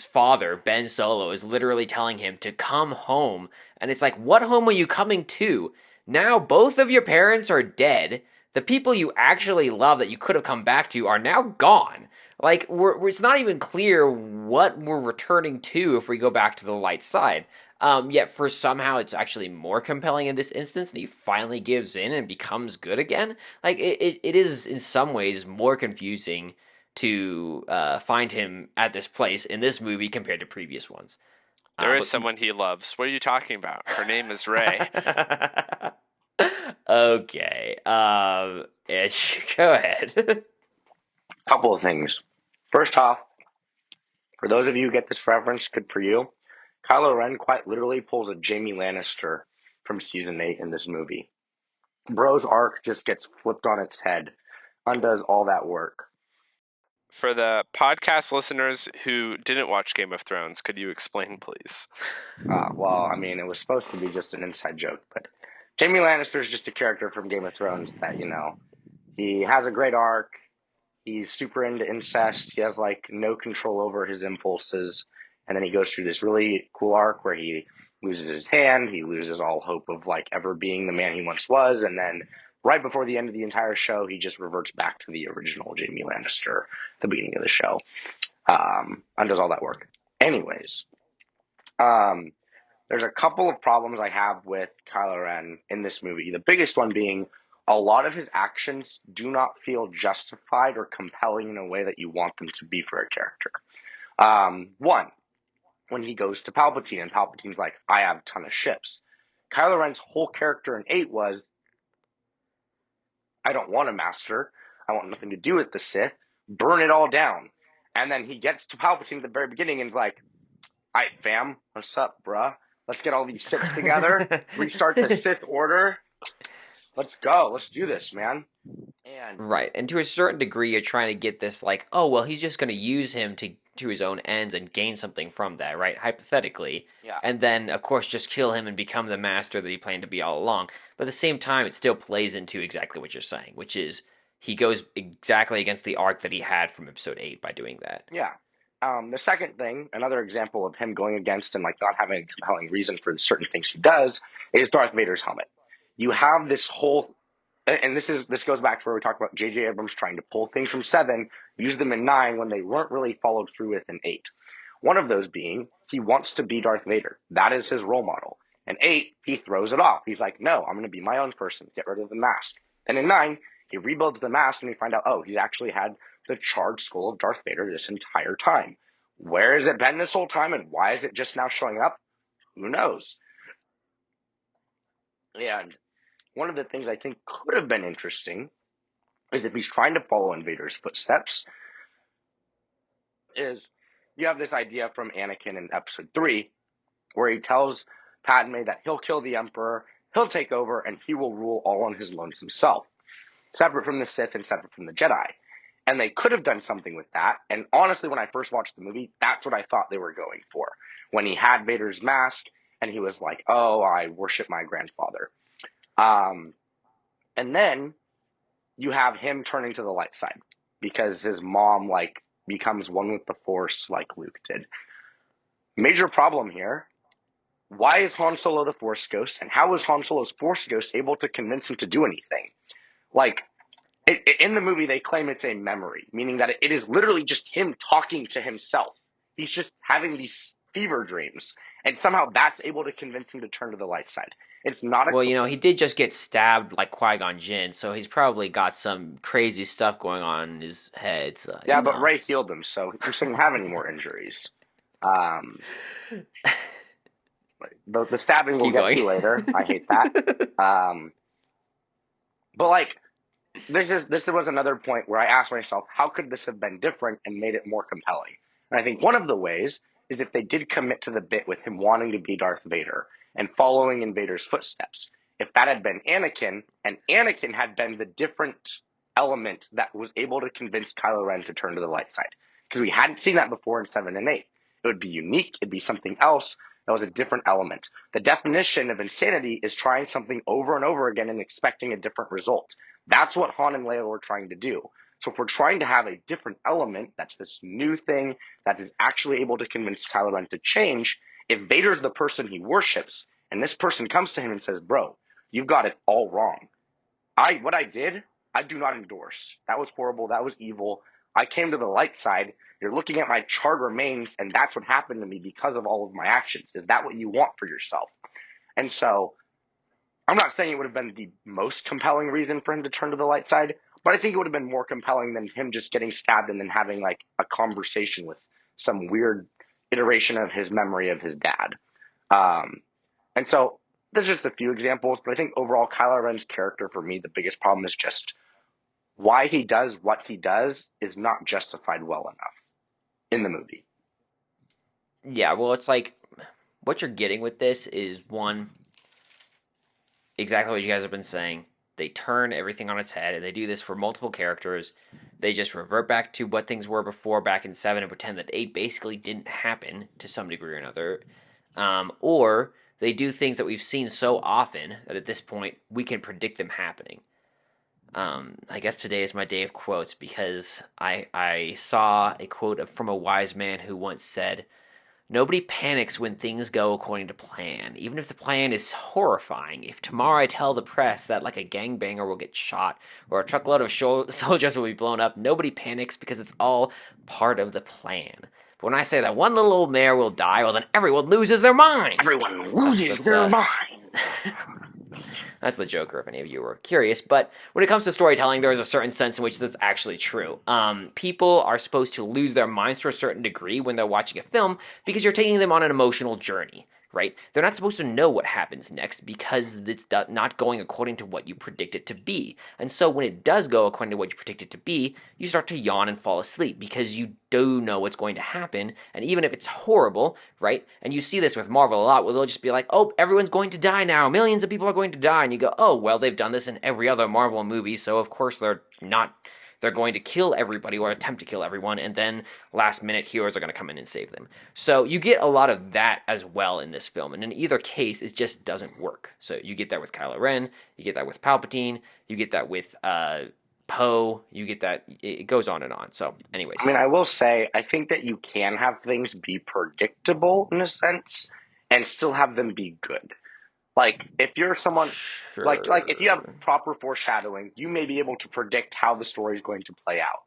Speaker 2: father, Ben Solo, is literally telling him to come home. And it's like, what home are you coming to? Now both of your parents are dead. The people you actually love that you could have come back to are now gone. Like, it's not even clear what we're returning to if we go back to the light side. Yet for somehow it's actually more compelling in this instance, and he finally gives in and becomes good again. Like, it is in some ways more confusing to find him at this place in this movie compared to previous ones.
Speaker 1: There is
Speaker 2: But
Speaker 1: someone he loves. What are you talking about? Her name is Rey.
Speaker 2: okay, Itch, go ahead.
Speaker 3: Couple of things. First off, for those of you who get this reference, good for you. Kylo Ren quite literally pulls a Jaime Lannister from season 8 in this movie. Bro's arc just gets flipped on its head, undoes all that work.
Speaker 1: For the podcast listeners who didn't watch Game of Thrones, could you explain, please?
Speaker 3: Well, I mean, it was supposed to be just an inside joke, but Jaime Lannister is just a character from Game of Thrones that, he has a great arc. He's super into incest. He has like no control over his impulses. And then he goes through this really cool arc where he loses his hand. He loses all hope of like ever being the man he once was. And then right before the end of the entire show, he just reverts back to the original Jaime Lannister at the beginning of the show. Undoes all that work. Anyways, there's a couple of problems I have with Kylo Ren in this movie. The biggest one being a lot of his actions do not feel justified or compelling in a way that you want them to be for a character. One, when he goes to Palpatine and Palpatine's like, I have a ton of ships. Kylo Ren's whole character in 8 was, I don't want a master. I want nothing to do with the Sith. Burn it all down. And then he gets to Palpatine at the very beginning and is like, all right, fam, what's up, bruh? Let's get all these Siths together, restart the Sith Order. Let's go. Let's do this, man. And
Speaker 2: Right, and to a certain degree, you're trying to get this like, oh, well, he's just going to use him to his own ends and gain something from that, right? Hypothetically.
Speaker 3: yeah,
Speaker 2: And then, of course, just kill him and become the master that he planned to be all along. But at the same time, it still plays into exactly what you're saying, which is he goes exactly against the arc that he had from Episode 8 by doing that.
Speaker 3: yeah. The second thing, another example of him going against and like not having a compelling reason for certain things he does, is Darth Vader's helmet. You have this whole, and this goes back to where we talked about J.J. Abrams trying to pull things from 7, use them in 9 when they weren't really followed through with in 8. One of those being he wants to be Darth Vader. That is his role model. In 8, he throws it off. He's like, no, I'm going to be my own person. Get rid of the mask. And in 9, he rebuilds the mask and we find out, oh, he's actually had the charred skull of Darth Vader this entire time. Where has it been this whole time and why is it just now showing up? Who knows? And one of the things I think could have been interesting is if he's trying to follow in Vader's footsteps, is you have this idea from Anakin in Episode 3 where he tells Padme that he'll kill the Emperor, he'll take over, and he will rule all on his lonesome self, separate from the Sith and separate from the Jedi. And they could have done something with that. And honestly, when I first watched the movie, that's what I thought they were going for. When he had Vader's mask and he was like, oh, I worship my grandfather. And then you have him turning to the light side because his mom like becomes one with the Force like Luke did. Major problem here. Why is Han Solo the Force Ghost? And how is Han Solo's Force Ghost able to convince him to do anything? Like, in the movie, they claim it's a memory, meaning that it is literally just him talking to himself. He's just having these fever dreams. And somehow that's able to convince him to turn to the light side. It's not a...
Speaker 2: Well, he did just get stabbed like Qui-Gon Jinn, so he's probably got some crazy stuff going on in his head. So,
Speaker 3: yeah, but Rey healed him, so he shouldn't have any more injuries. The stabbing we'll get to later. I hate that. But like, this was another point where I asked myself, how could this have been different and made it more compelling? And I think one of the ways is if they did commit to the bit with him wanting to be Darth Vader and following in Vader's footsteps. If that had been Anakin, and Anakin had been the different element that was able to convince Kylo Ren to turn to the light side. Because we hadn't seen that before in 7 and 8. It would be unique. It'd be something else that was a different element. The definition of insanity is trying something over and over again and expecting a different result. That's what Han and Leia were trying to do. So if we're trying to have a different element, that's this new thing that is actually able to convince Kylo Ren to change, if Vader's the person he worships, and this person comes to him and says, bro, you've got it all wrong. What I did, I do not endorse. That was horrible. That was evil. I came to the light side. You're looking at my charred remains, and that's what happened to me because of all of my actions. Is that what you want for yourself? And so I'm not saying it would have been the most compelling reason for him to turn to the light side, but I think it would have been more compelling than him just getting stabbed and then having like a conversation with some weird iteration of his memory of his dad. And so there's just a few examples, but I think overall Kylo Ren's character, for me, the biggest problem is just why he does what he does is not justified well enough in the movie.
Speaker 2: Yeah, well, it's like what you're getting with this is one, exactly what you guys have been saying. They turn everything on its head, and they do this for multiple characters. They just revert back to what things were before back in 7 and pretend that 8 basically didn't happen to some degree or another. Or they do things that we've seen so often that at this point we can predict them happening. I guess today is my day of quotes because I saw a quote from a wise man who once said, "Nobody panics when things go according to plan, even if the plan is horrifying. If tomorrow I tell the press that like a gangbanger will get shot or a truckload of soldiers will be blown up, nobody panics because it's all part of the plan. But when I say that one little old mare will die, well then everyone loses their minds."
Speaker 3: Everyone loses their mind.
Speaker 2: That's the Joker, if any of you were curious. But when it comes to storytelling, there is a certain sense in which that's actually true. People are supposed to lose their minds to a certain degree when they're watching a film because you're taking them on an emotional journey, right? They're not supposed to know what happens next because it's not going according to what you predict it to be. And so when it does go according to what you predict it to be, you start to yawn and fall asleep because you do know what's going to happen. And even if it's horrible, right? And you see this with Marvel a lot, where they'll just be like, oh, everyone's going to die now. Millions of people are going to die. And you go, oh, well, they've done this in every other Marvel movie, so of course they're going to kill everybody or attempt to kill everyone, and then last minute heroes are going to come in and save them. So you get a lot of that as well in this film, and in either case, it just doesn't work. So you get that with Kylo Ren, you get that with Palpatine, you get that with Poe, you get that, it goes on and on. So anyways.
Speaker 3: I mean, I will say, I think that you can have things be predictable in a sense and still have them be good. Like if you're someone
Speaker 2: Sure.
Speaker 3: like if you have proper foreshadowing, you may be able to predict how the story is going to play out.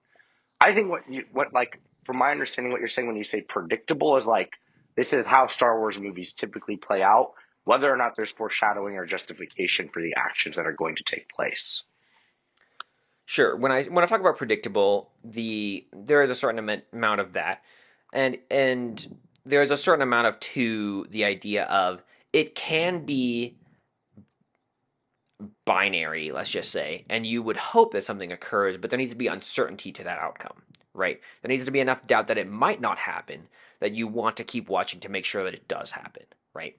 Speaker 3: I think what like from my understanding, what you're saying when you say predictable is like this is how Star Wars movies typically play out, whether or not there's foreshadowing or justification for the actions that are going to take place.
Speaker 2: Sure. When I talk about predictable, there is a certain amount of that, and there is a certain amount of to the idea of it can be binary, let's just say, and you would hope that something occurs, but there needs to be uncertainty to that outcome, right? There needs to be enough doubt that it might not happen that you want to keep watching to make sure that it does happen, right?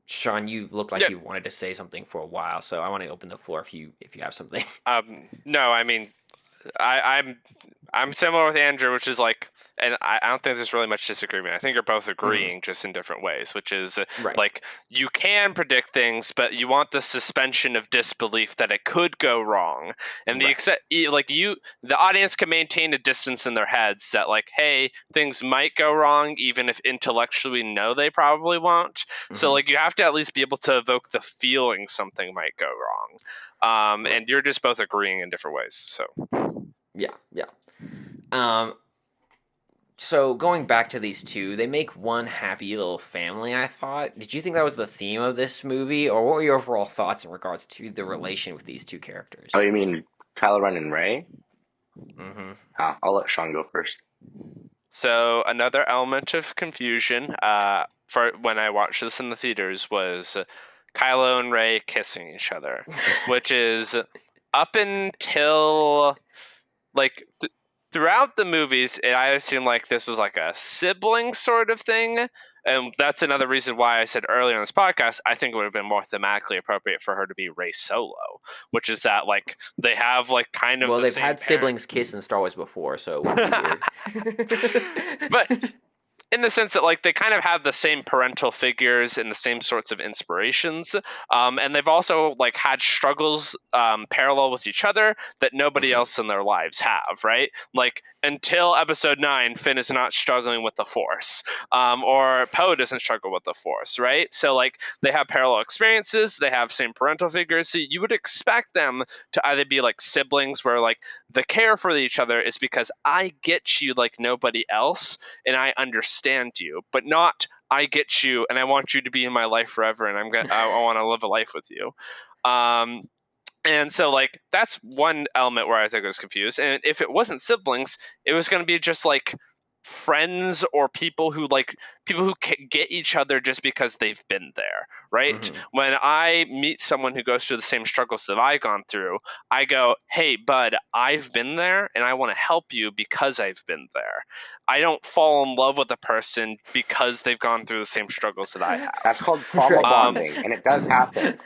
Speaker 2: Sean, you look like you wanted to say something for a while, so I want to open the floor if you have something.
Speaker 1: No, I mean, I'm similar with Andrew, which is like, and I don't think there's really much disagreement. I think you're both agreeing, just in different ways, which is
Speaker 2: Right.
Speaker 1: like you can predict things, but you want the suspension of disbelief that it could go wrong, and the audience can maintain a distance in their heads that like, hey, things might go wrong, even if intellectually we know they probably won't. So like you have to at least be able to evoke the feeling something might go wrong.
Speaker 2: Right.
Speaker 1: And you're just both agreeing in different ways. So
Speaker 2: Yeah. So going back to these two, they make one happy little family, I thought. Did you think that was the theme of this movie, or what were your overall thoughts in regards to the relation with these two characters?
Speaker 3: Oh, you mean Kylo Ren and Rey?
Speaker 2: Mm-hmm.
Speaker 3: I'll let Sean go first.
Speaker 1: So another element of confusion for when I watched this in the theaters was Kylo and Rey kissing each other, which is up until like throughout the movies, I assumed like this was like a sibling sort of thing. And that's another reason why I said earlier in this podcast, I think it would have been more thematically appropriate for her to be Rey Solo, which is that like they have like kind of
Speaker 2: Well,
Speaker 1: they've
Speaker 2: had siblings kiss in Star Wars before, so it wouldn't be weird.
Speaker 1: But in the sense that like they kind of have the same parental figures and the same sorts of inspirations, and they've also like had struggles parallel with each other that nobody else in their lives have, right? Like until episode 9, Finn is not struggling with the Force, or Poe doesn't struggle with the Force, right? So like they have parallel experiences, they have same parental figures, so you would expect them to either be like siblings where like the care for each other is because I get you like nobody else and I understand you, but not I get you and I want you to be in my life forever and I want to live a life with you. And so like that's one element where I think I was confused. And if it wasn't siblings, it was going to be just like friends or people who get each other just because they've been there, right? When I meet someone who goes through the same struggles that I've gone through, I go, hey bud, I've been there and I want to help you because I've been there. I don't fall in love with a person because they've gone through the same struggles that I have.
Speaker 3: That's called trauma bonding, and it does happen.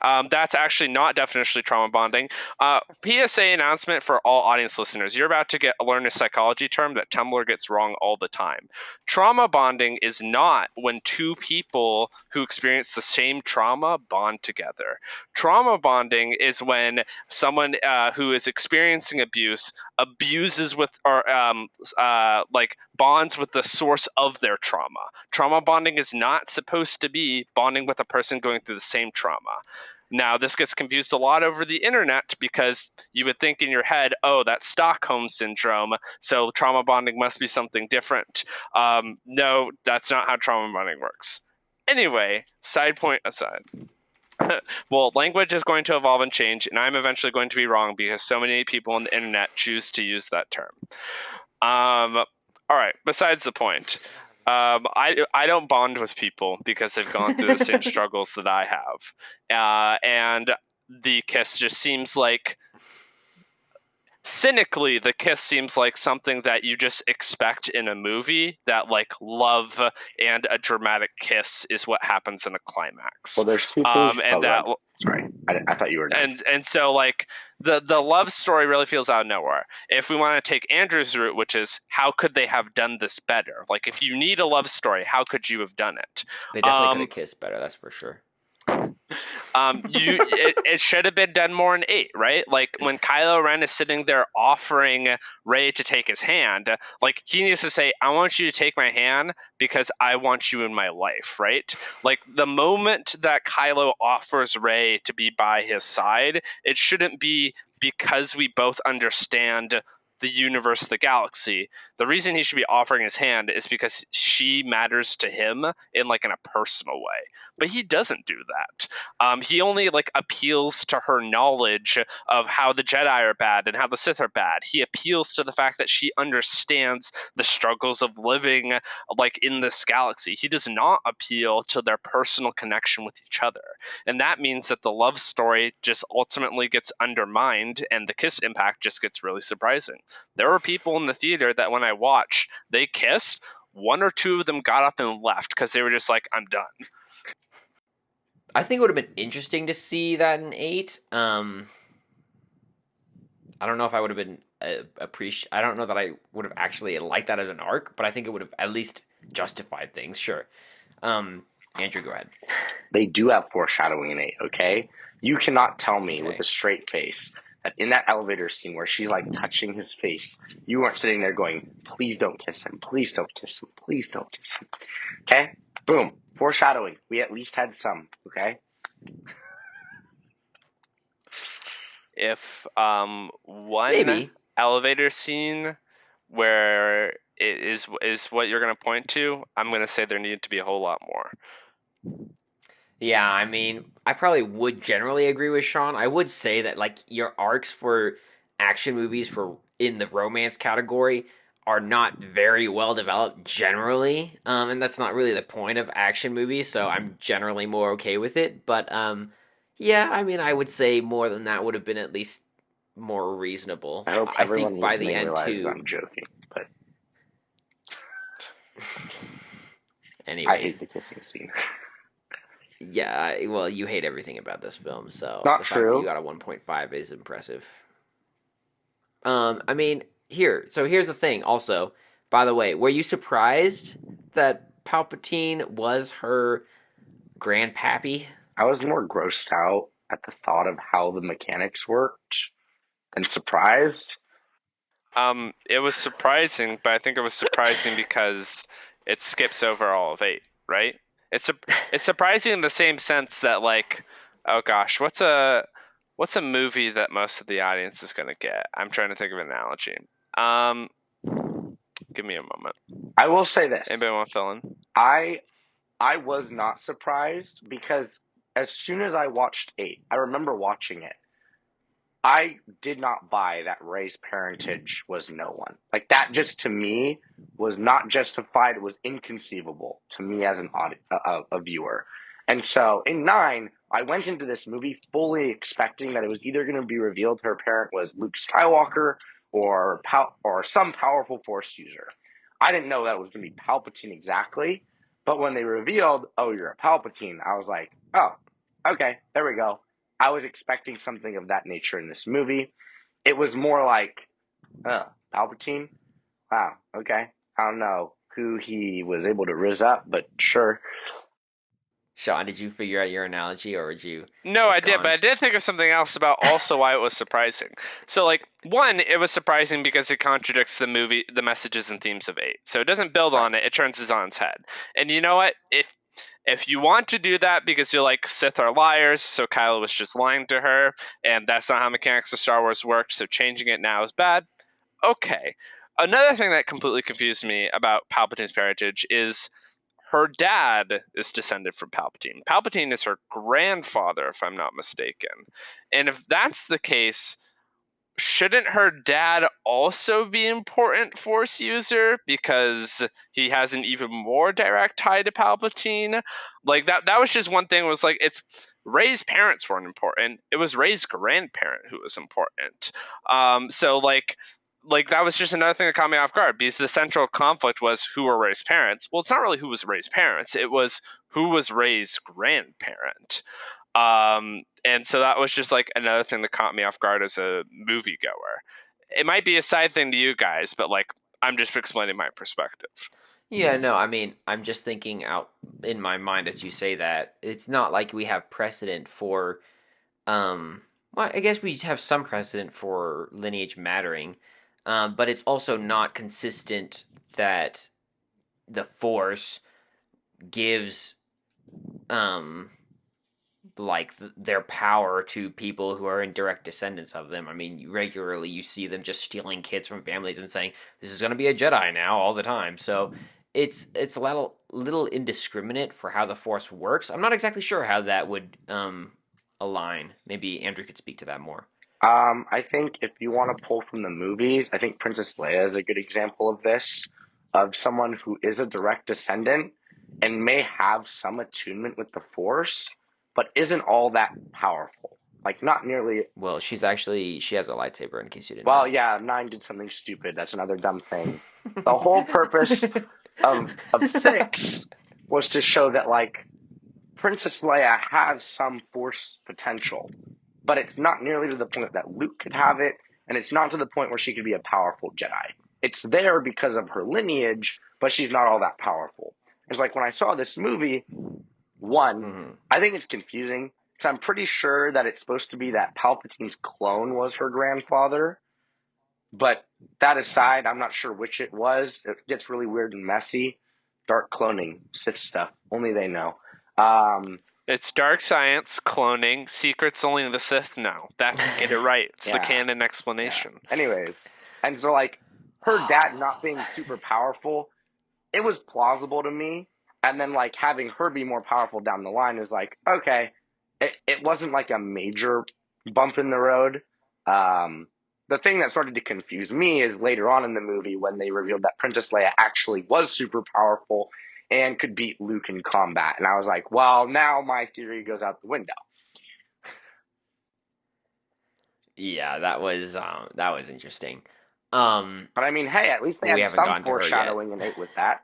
Speaker 1: That's actually not definitionally trauma bonding. PSA announcement for all audience listeners. You're about to learn a psychology term that Tumblr gets wrong all the time. Trauma bonding is not when two people who experience the same trauma bond together. Trauma bonding is when someone who is experiencing abuse abuses with or like bonds with the source of their trauma. Trauma bonding is not supposed to be bonding with a person going through the same trauma. Now, this gets confused a lot over the internet because you would think in your head, oh, that's Stockholm Syndrome, so trauma bonding must be something different. No, that's not how trauma bonding works. Anyway, side point aside. Well, language is going to evolve and change, and I'm eventually going to be wrong because so many people on the internet choose to use that term. All right, besides the point. I don't bond with people because they've gone through the same struggles that I have. And the kiss just seems like, cynically, the kiss seems like something that you just expect in a movie, that like love and a dramatic kiss is what happens in a climax.
Speaker 3: Well, there's two things.
Speaker 1: And that
Speaker 3: Sorry, I thought you were done.
Speaker 1: and so like the love story really feels out of nowhere. If we want to take Andrew's route, which is how could they have done this better? Like if you need a love story, how could you have done it?
Speaker 2: They definitely could have kissed better, that's for sure.
Speaker 1: It should have been done more in 8, right? Like when Kylo Ren is sitting there offering Rey to take his hand, like he needs to say, "I want you to take my hand because I want you in my life," right? Like the moment that Kylo offers Rey to be by his side, it shouldn't be because we both understand the universe, the galaxy. The reason he should be offering his hand is because she matters to him in like in a personal way. But he doesn't do that. He only like appeals to her knowledge of how the Jedi are bad and how the Sith are bad. He appeals to the fact that she understands the struggles of living like in this galaxy. He does not appeal to their personal connection with each other. And that means that the love story just ultimately gets undermined and the kiss impact just gets really surprising. There were people in the theater that when I watched, they kissed. 1 or 2 of them got up and left because they were just like, "I'm done."
Speaker 2: I think it would have been interesting to see that in 8. I don't know if I would have been I don't know that I would have actually liked that as an arc, but I think it would have at least justified things. Sure. Andrew, go ahead.
Speaker 3: They do have foreshadowing in 8. Okay, you cannot tell me
Speaker 2: Okay.
Speaker 3: with a straight face that in that elevator scene where she's like touching his face, you weren't sitting there going, "Please don't kiss him. Please don't kiss him. Please don't kiss him." Okay, boom, foreshadowing. We at least had some. Okay.
Speaker 1: If one
Speaker 2: Maybe.
Speaker 1: elevator scene where it is what you're going to point to, I'm going to say there needed to be a whole lot more.
Speaker 2: Yeah, I mean, I probably would generally agree with Sean. I would say that like your arcs for action movies for in the romance category are not very well developed generally, and that's not really the point of action movies. So I'm generally more okay with it. But yeah, I mean, I would say more than that would have been at least more reasonable.
Speaker 3: I hope
Speaker 2: I
Speaker 3: everyone
Speaker 2: think by the
Speaker 3: listening
Speaker 2: end
Speaker 3: realizes
Speaker 2: too.
Speaker 3: I'm joking, but
Speaker 2: Anyways,
Speaker 3: I hate the kissing scene.
Speaker 2: yeah, well, you hate everything about this film, so
Speaker 3: Not
Speaker 2: the fact that you
Speaker 3: true.
Speaker 2: got a 1.5 is impressive. I mean, here's the thing. Also, by the way, were you surprised that Palpatine was her grandpappy?
Speaker 3: I was more grossed out at the thought of how the mechanics worked than surprised.
Speaker 1: It was surprising, but I think it was surprising because it skips over all of 8, right? It's surprising in the same sense that like, oh gosh, what's a movie that most of the audience is going to get? I'm trying to think of an analogy. Give me a moment.
Speaker 3: I will say this.
Speaker 1: Anybody want to fill in?
Speaker 3: I was not surprised because as soon as I watched 8, I remember watching it. I did not buy that Rey's parentage was no one. Like that just to me was not justified. It was inconceivable to me as a viewer. And so in 9, I went into this movie fully expecting that it was either going to be revealed her parent was Luke Skywalker or some powerful Force user. I didn't know that was going to be Palpatine exactly, but when they revealed, "Oh, you're a Palpatine," I was like, "Oh, okay, there we go." I was expecting something of that nature in this movie. It was more like, Palpatine? Wow, okay. I don't know who he was able to riz up, but sure.
Speaker 2: Sean, did you figure out your analogy, or would you?
Speaker 1: No, I did, but I did think of something else about also why it was surprising. So, like, one, it was surprising because it contradicts the messages and themes of 8. So it doesn't build on it; it turns it on its head. And you know what? If you want to do that because you're like Sith are liars, so Kylo was just lying to her, and that's not how mechanics of Star Wars worked, so changing it now is bad. Okay. Another thing that completely confused me about Palpatine's parentage is her dad is descended from Palpatine. Palpatine is her grandfather, if I'm not mistaken. And if that's the case, shouldn't her dad also be important Force user because he has an even more direct tie to Palpatine? Like that was just one thing. Was like, it's Rey's parents weren't important. It was Rey's grandparent who was important. So like that was just another thing that caught me off guard, because the central conflict was who were Rey's parents. Well, it's not really who was Rey's parents. It was who was Rey's grandparent. And so that was just like another thing that caught me off guard as a moviegoer. It might be a side thing to you guys, but like, I'm just explaining my perspective.
Speaker 2: Yeah, no, I mean, I'm just thinking out in my mind as you say that. It's not like we have precedent for, well, I guess we have some precedent for lineage mattering, but it's also not consistent that the Force gives, like their power to people who are in direct descendants of them. I mean, regularly you see them just stealing kids from families and saying this is going to be a Jedi now all the time. So it's a little indiscriminate for how the Force works. I'm not exactly sure how that would align. Maybe Andrew could speak to that more.
Speaker 3: I think if you want to pull from the movies, I think Princess Leia is a good example of this, of someone who is a direct descendant and may have some attunement with the Force, but isn't all that powerful. Like, not nearly.
Speaker 2: Well, she has a lightsaber, in case you didn't
Speaker 3: Well,
Speaker 2: know.
Speaker 3: yeah, 9 did something stupid. That's another dumb thing. The whole purpose of 6 was to show that, like, Princess Leia has some Force potential, but it's not nearly to the point that Luke could have it, and it's not to the point where she could be a powerful Jedi. It's there because of her lineage, but she's not all that powerful. It's like when I saw this movie, I think it's confusing because I'm pretty sure that it's supposed to be that Palpatine's clone was her grandfather, but that aside, I'm not sure which it was. It gets really weird and messy. Dark cloning, Sith stuff, only they know.
Speaker 1: It's dark science, cloning, secrets only the Sith know. Get it right. It's the canon explanation.
Speaker 3: Yeah. Anyways, and so like her dad not being super powerful, it was plausible to me. And then like having her be more powerful down the line is like, okay, it wasn't like a major bump in the road. The thing that started to confuse me is later on in the movie when they revealed that Princess Leia actually was super powerful and could beat Luke in combat. And I was like, well, now my theory goes out the window.
Speaker 2: Yeah, that was interesting.
Speaker 3: But I mean, hey, at least they had some foreshadowing
Speaker 2: and
Speaker 3: in it with that.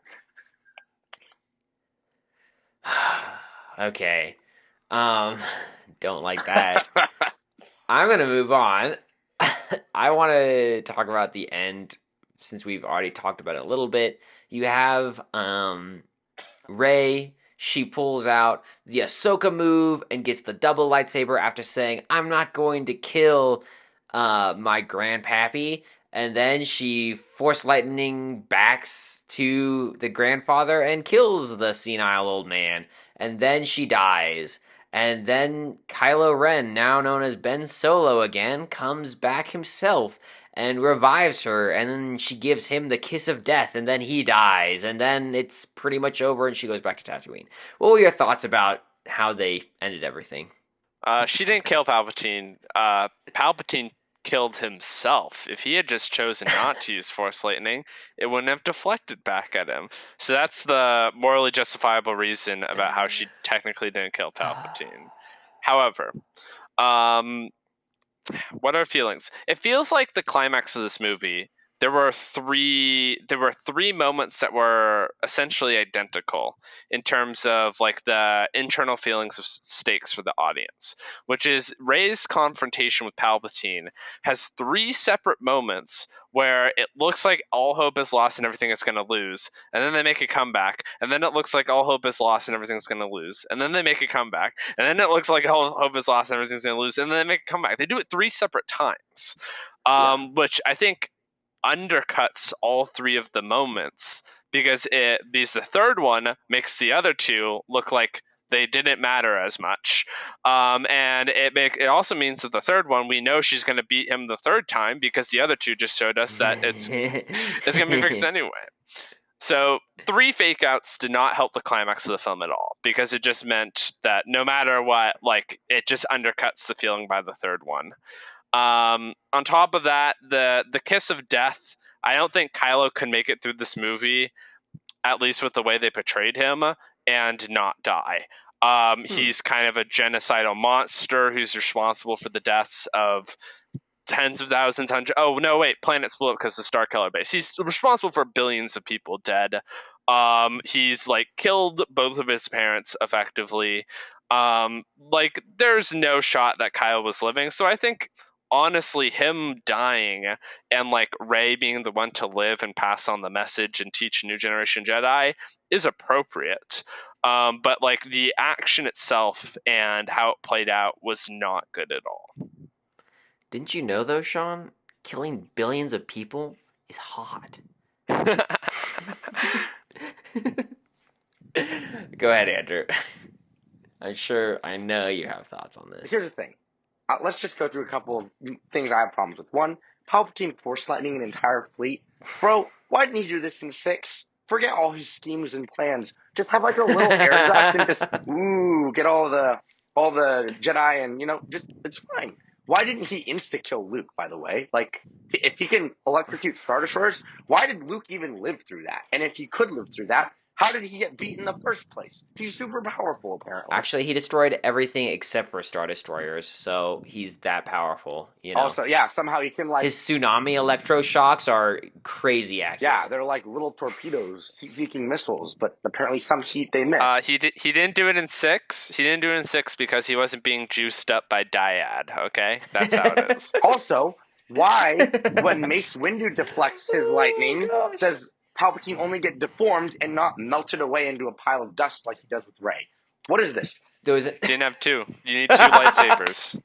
Speaker 2: Okay. Don't like that. I'm going to move on. I want to talk about the end since we've already talked about it a little bit. You have Rey. She pulls out the Ahsoka move and gets the double lightsaber after saying, "I'm not going to kill my grandpappy." And then she force lightning backs to the grandfather and kills the senile old man. And then she dies. And then Kylo Ren, now known as Ben Solo again, comes back himself and revives her. And then she gives him the kiss of death. And then he dies. And then it's pretty much over and she goes back to Tatooine. What were your thoughts about how they ended everything?
Speaker 1: She didn't kill Palpatine. Palpatine killed himself. If he had just chosen not to use Force Lightning, it wouldn't have deflected back at him. So that's the morally justifiable reason about how she technically didn't kill Palpatine. However, what are feelings? It feels like the climax of this movie, there were three moments that were essentially identical in terms of like the internal feelings of stakes for the audience, which is Rey's confrontation with Palpatine has 3 separate moments where it looks like all hope is lost and everything is going to lose, and then they make a comeback, and then it looks like all hope is lost and everything's going to lose, and then they make a comeback, and then it looks like all hope is lost and everything's going to lose, and then they make a comeback. They do it 3 separate times, which I think undercuts all 3 of the moments because the third one makes the other 2 look like they didn't matter as much, and it also means that the third one, we know she's going to beat him the third time because the other 2 just showed us that it's going to be fixed anyway. So 3 fake outs did not help the climax of the film at all, because it just meant that no matter what, like, it just undercuts the feeling by the third one. On top of that, the kiss of death, I don't think Kylo could make it through this movie, at least with the way they portrayed him, and not die. He's kind of a genocidal monster who's responsible for the deaths of tens of thousands, planets blew up because of Star Killer base. He's responsible for billions of people dead. He's like killed both of his parents effectively. Like, there's no shot that Kyle was living. So I think honestly, him dying and like Rey being the one to live and pass on the message and teach a new generation Jedi is appropriate. But like the action itself and how it played out was not good at all.
Speaker 2: Didn't you know, though, Sean? Killing billions of people is hot. Go ahead, Andrew. I know you have thoughts on this.
Speaker 3: Here's the thing. Let's just go through a couple of things I have problems with. One, Palpatine force lightning an entire fleet. Bro, why didn't he do this in 6? Forget all his schemes and plans. Just have like a little air duct and just get all the Jedi and just it's fine. Why didn't he insta kill Luke? By the way, like if he can electrocute Star Destroyers, why did Luke even live through that? And if he could live through that, how did he get beat in the first place? He's super powerful, apparently.
Speaker 2: Actually, he destroyed everything except for Star Destroyers, so he's that powerful,
Speaker 3: Also, yeah, somehow he can, like...
Speaker 2: His tsunami electroshocks are crazy accurate.
Speaker 3: Yeah, they're like little torpedoes seeking missiles, but apparently some heat they miss.
Speaker 1: He didn't do it in 6. He didn't do it in 6 because he wasn't being juiced up by Dyad, okay? That's how it is.
Speaker 3: Also, why, when Mace Windu deflects his lightning, does Palpatine only get deformed and not melted away into a pile of dust like he does with Rey? What is this?
Speaker 1: Didn't have 2. You need 2 lightsabers.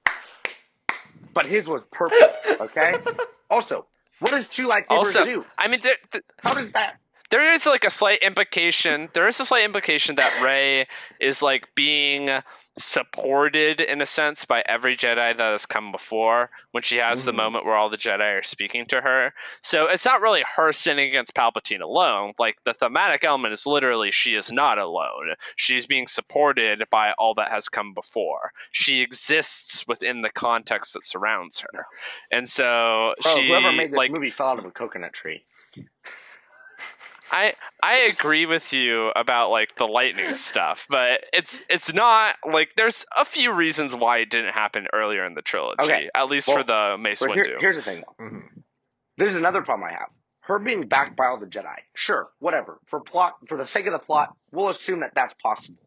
Speaker 3: But his was perfect, okay? Also, what does 2 lightsabers do?
Speaker 1: I mean,
Speaker 3: how does that...
Speaker 1: There is like a slight implication. There is a slight implication that Rey is like being supported in a sense by every Jedi that has come before when she has the moment where all the Jedi are speaking to her. So it's not really her standing against Palpatine alone. Like the thematic element is literally she is not alone. She's being supported by all that has come before. She exists within the context that surrounds her. And so
Speaker 3: whoever made this movie fell out of a coconut tree.
Speaker 1: I agree with you about like the lightning stuff, but it's not like there's a few reasons why it didn't happen earlier in the trilogy, at least for the Mace Windu.
Speaker 3: Here's the thing, though. This is another problem I have. Her being backed by all the Jedi, sure, whatever. For the sake of the plot, we'll assume that that's possible.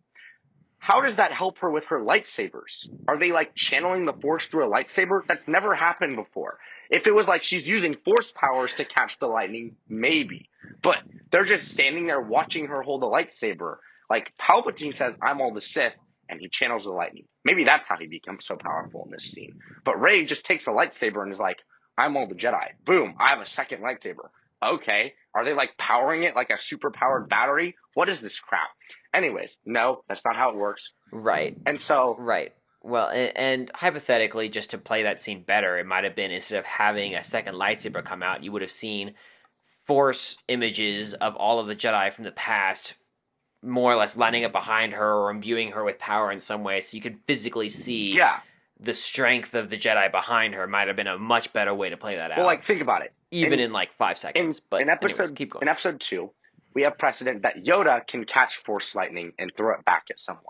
Speaker 3: How does that help her with her lightsabers? Are they like channeling the Force through a lightsaber? That's never happened before. If it was like she's using Force powers to catch the lightning, maybe. But they're just standing there watching her hold a lightsaber. Like Palpatine says, I'm all the Sith, and he channels the lightning. Maybe that's how he becomes so powerful in this scene. But Rey just takes a lightsaber and is like, I'm all the Jedi. Boom, I have a second lightsaber. Okay, are they like powering it like a super powered battery? What is this crap? Anyways, no, that's not how it works.
Speaker 2: Right.
Speaker 3: And so...
Speaker 2: Right. Well, and hypothetically, just to play that scene better, it might have been instead of having a second lightsaber come out, you would have seen Force images of all of the Jedi from the past more or less lining up behind her or imbuing her with power in some way, so you could physically see the strength of the Jedi behind her. Might have been a much better way to play that out.
Speaker 3: Well, like, think about it.
Speaker 2: Even in like 5 seconds.
Speaker 3: In episode 2, we have precedent that Yoda can catch Force lightning and throw it back at someone.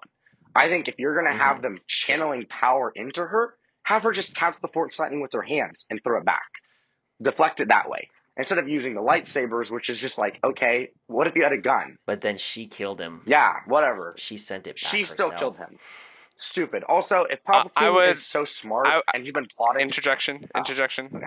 Speaker 3: I think if you're going to have them channeling power into her, have her just catch the Force lightning with her hands and throw it back. Deflect it that way. Instead of using the lightsabers, which is just like, okay, what if you had a gun?
Speaker 2: But then she killed him.
Speaker 3: Yeah, whatever.
Speaker 2: She sent it back
Speaker 3: She
Speaker 2: herself.
Speaker 3: still killed him. Stupid. Also, if Palpatine is so smart and he's been plotting...
Speaker 1: Interjection.
Speaker 3: Okay.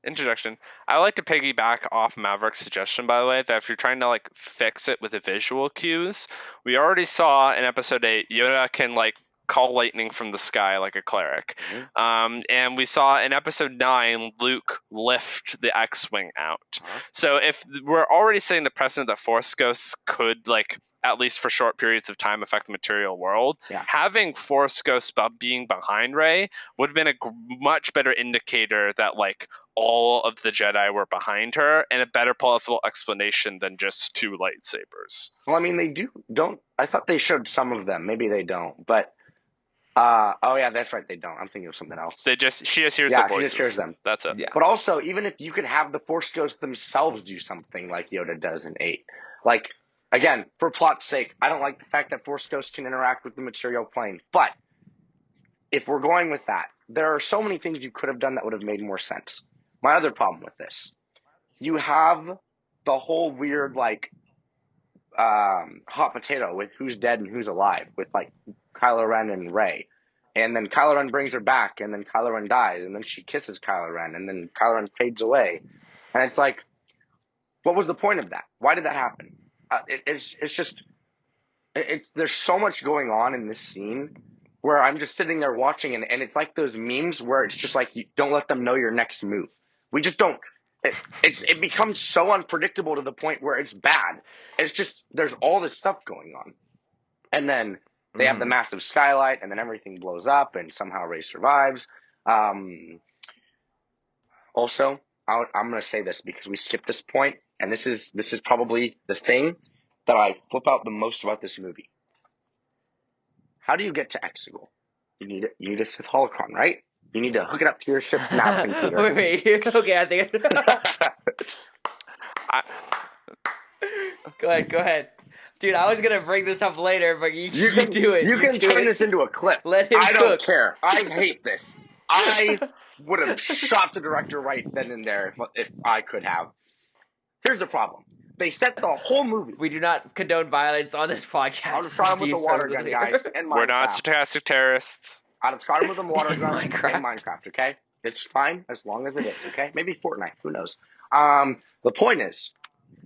Speaker 1: Interjection. I like to piggyback off Maverick's suggestion, by the way, that if you're trying to like fix it with the visual cues, we already saw in episode 8, Yoda can like call lightning from the sky like a cleric. And we saw in episode 9 Luke lift the X-wing out. So if we're already setting the precedent that Force ghosts could, like, at least for short periods of time, affect the material world, having Force ghosts being behind Rey would have been a much better indicator that, like, all of the Jedi were behind her, and a better plausible explanation than just 2 lightsabers.
Speaker 3: Well, I mean, they don't. I thought they showed some of them. Maybe they don't. But oh yeah, that's right. They don't. I'm thinking of something else.
Speaker 1: She just hears their voices.
Speaker 3: She just hears them.
Speaker 1: That's it.
Speaker 3: Yeah. But also, even if you could have the Force ghosts themselves do something like Yoda does in 8, like, again, for plot's sake, I don't like the fact that Force ghosts can interact with the material plane. But if we're going with that, there are so many things you could have done that would have made more sense. My other problem with this, you have the whole weird, like, hot potato with who's dead and who's alive, with, like, Kylo Ren and Rey. And then Kylo Ren brings her back, and then Kylo Ren dies, and then she kisses Kylo Ren, and then Kylo Ren fades away. And it's like, what was the point of that? Why did that happen? It's just, there's so much going on in this scene where I'm just sitting there watching, and it's like those memes where it's just like, you don't let them know your next move. We just don't. It becomes so unpredictable to the point where it's bad. It's just, there's all this stuff going on. And then they have the massive skylight, and then everything blows up, and somehow Rey survives. Also, I'm going to say this because we skipped this point, and this is probably the thing that I flip out the most about this movie. How do you get to Exegol? You need a Sith holocron, right? You need to hook it up to your ship's nav computer.
Speaker 2: Wait. Okay, I think. Go ahead. Dude, I was gonna bring this up later, but you can do it.
Speaker 3: You can turn this into a clip.
Speaker 2: Let him
Speaker 3: I
Speaker 2: cook.
Speaker 3: don't care. I hate this. I would have shot the director right then and there if I could have. Here's the problem. They set the whole movie.
Speaker 2: We do not condone violence on this podcast.
Speaker 3: I'll just try them with the water gun, guys. And
Speaker 1: we're not stochastic terrorists.
Speaker 3: I'd have shot him with a water gun in Minecraft, okay? It's fine as long as it is, okay? Maybe Fortnite, who knows? The point is,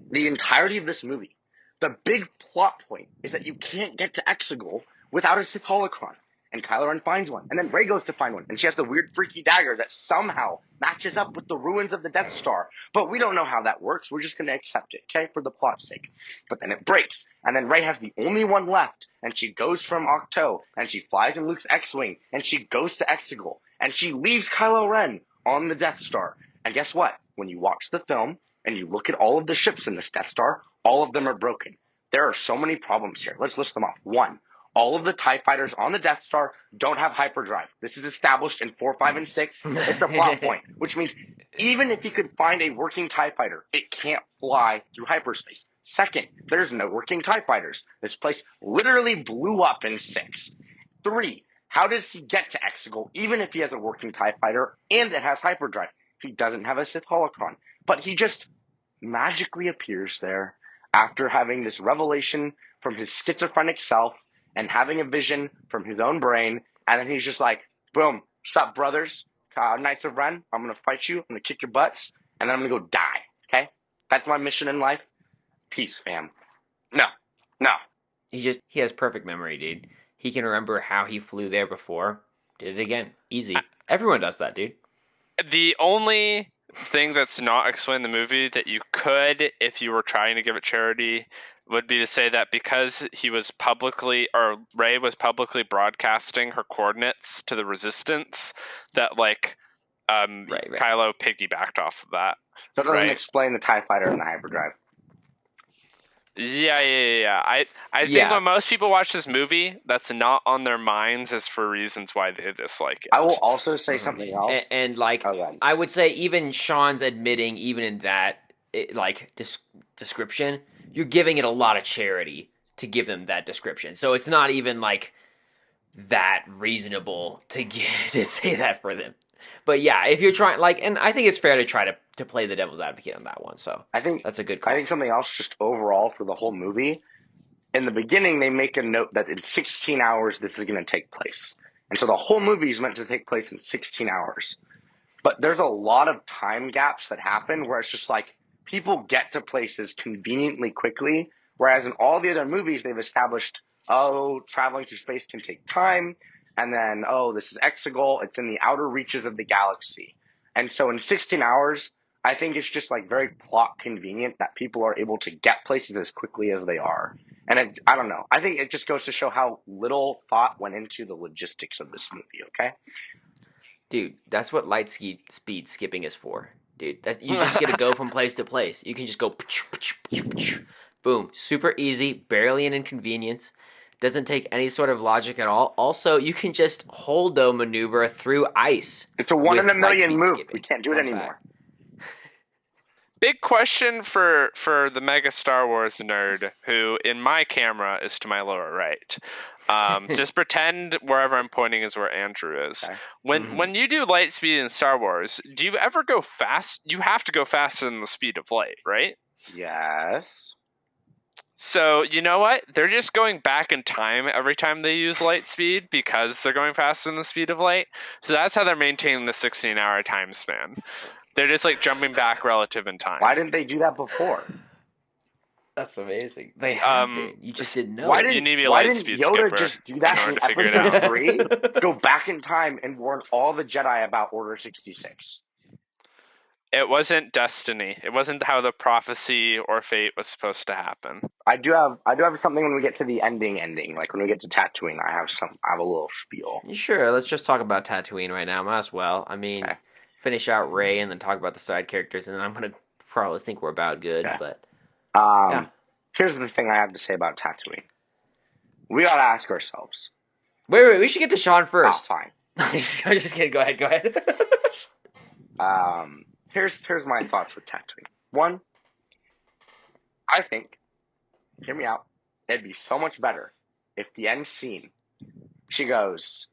Speaker 3: the entirety of this movie, the big plot point is that you can't get to Exegol without a Sith holocron. And Kylo Ren finds one. And then Rey goes to find one. And she has the weird freaky dagger that somehow matches up with the ruins of the Death Star. But we don't know how that works. We're just going to accept it, okay, for the plot's sake. But then it breaks. And then Rey has the only one left. And she goes from Octo. And she flies in Luke's X-Wing. And she goes to Exegol. And she leaves Kylo Ren on the Death Star. And guess what? When you watch the film and you look at all of the ships in this Death Star, all of them are broken. There are so many problems here. Let's list them off. 1. All of the TIE fighters on the Death Star don't have hyperdrive. This is established in 4, 5, and 6. It's a plot point, which means even if you could find a working TIE fighter, it can't fly through hyperspace. 2nd, there's no working TIE fighters. This place literally blew up in 6. 3, how does he get to Exegol even if he has a working TIE fighter and it has hyperdrive? He doesn't have a Sith holocron, but he just magically appears there after having this revelation from his schizophrenic self and having a vision from his own brain, and then he's just like, boom, sup, brothers, Knights of Ren, I'm going to fight you, I'm going to kick your butts, and then I'm going to go die, okay? That's my mission in life. Peace, fam. No.
Speaker 2: He has perfect memory, dude. He can remember how he flew there before, did it again, easy. Everyone does that, dude.
Speaker 1: The only thing that's not explained in the movie that you could, if you were trying to give it charity, would be to say that because Rey was publicly broadcasting her coordinates to the Resistance, that right. Kylo piggybacked off of that.
Speaker 3: So it doesn't explain the TIE fighter and the hyperdrive.
Speaker 1: Yeah. I think when most people watch this movie, that's not on their minds as for reasons why they dislike it.
Speaker 3: I will also say something else.
Speaker 2: And I would say even Sean's admitting, even in that description, you're giving it a lot of charity to give them that description. So it's not even that reasonable to say that for them. But yeah, if you're trying, and I think it's fair to try to play the devil's advocate on that one. So
Speaker 3: I think
Speaker 2: that's a good call.
Speaker 3: I think something else just overall for the whole movie, in the beginning they make a note that in 16 hours this is going to take place. And so the whole movie is meant to take place in 16 hours. But there's a lot of time gaps that happen where it's just people get to places conveniently quickly, whereas in all the other movies they've established oh, traveling through space can take time, and then, oh, this is Exegol, it's in the outer reaches of the galaxy. And so in 16 hours, I think it's just like very plot convenient that people are able to get places as quickly as they are. And I don't know. I think it just goes to show how little thought went into the logistics of this movie, okay?
Speaker 2: Dude, that's what speed skipping is for. Dude, you just get to go from place to place. You can just go boom, super easy, barely an inconvenience. Doesn't take any sort of logic at all. Also, you can just holdo maneuver through ice.
Speaker 3: It's a one in a million move.
Speaker 2: Skipping.
Speaker 3: We can't do it anymore.
Speaker 1: Big question for the mega Star Wars nerd who, in my camera, is to my lower right. Just pretend wherever I'm pointing is where Andrew is.
Speaker 3: Okay.
Speaker 1: When you do light speed in Star Wars, do you ever go fast? You have to go faster than the speed of light, right?
Speaker 3: Yes.
Speaker 1: So, you know what? They're just going back in time every time they use light speed because they're going faster than the speed of light. So that's how they're maintaining the 16-hour time span. They're just like jumping back relative in time.
Speaker 3: Why didn't they do that before?
Speaker 2: That's amazing. They have been. You just didn't know.
Speaker 3: Why didn't Yoda just do that in episode 3? Go back in time and warn all the Jedi about Order 66.
Speaker 1: It wasn't destiny. It wasn't how the prophecy or fate was supposed to happen.
Speaker 3: I do have something when we get to the ending. Like when we get to Tatooine, I have a little spiel.
Speaker 2: Sure, let's just talk about Tatooine right now. Might as well. I mean,
Speaker 3: Okay.
Speaker 2: Finish out Rey and then talk about the side characters, and then I'm gonna probably think we're about good.
Speaker 3: Okay.
Speaker 2: But
Speaker 3: here's the thing I have to say about Tatooine. We gotta ask ourselves.
Speaker 2: Wait, we should get to Sean first.
Speaker 3: Oh, fine.
Speaker 2: I'm just kidding. Go ahead.
Speaker 3: Here's my thoughts with Tatooine. One, I think, hear me out, it'd be so much better if the end scene, she goes,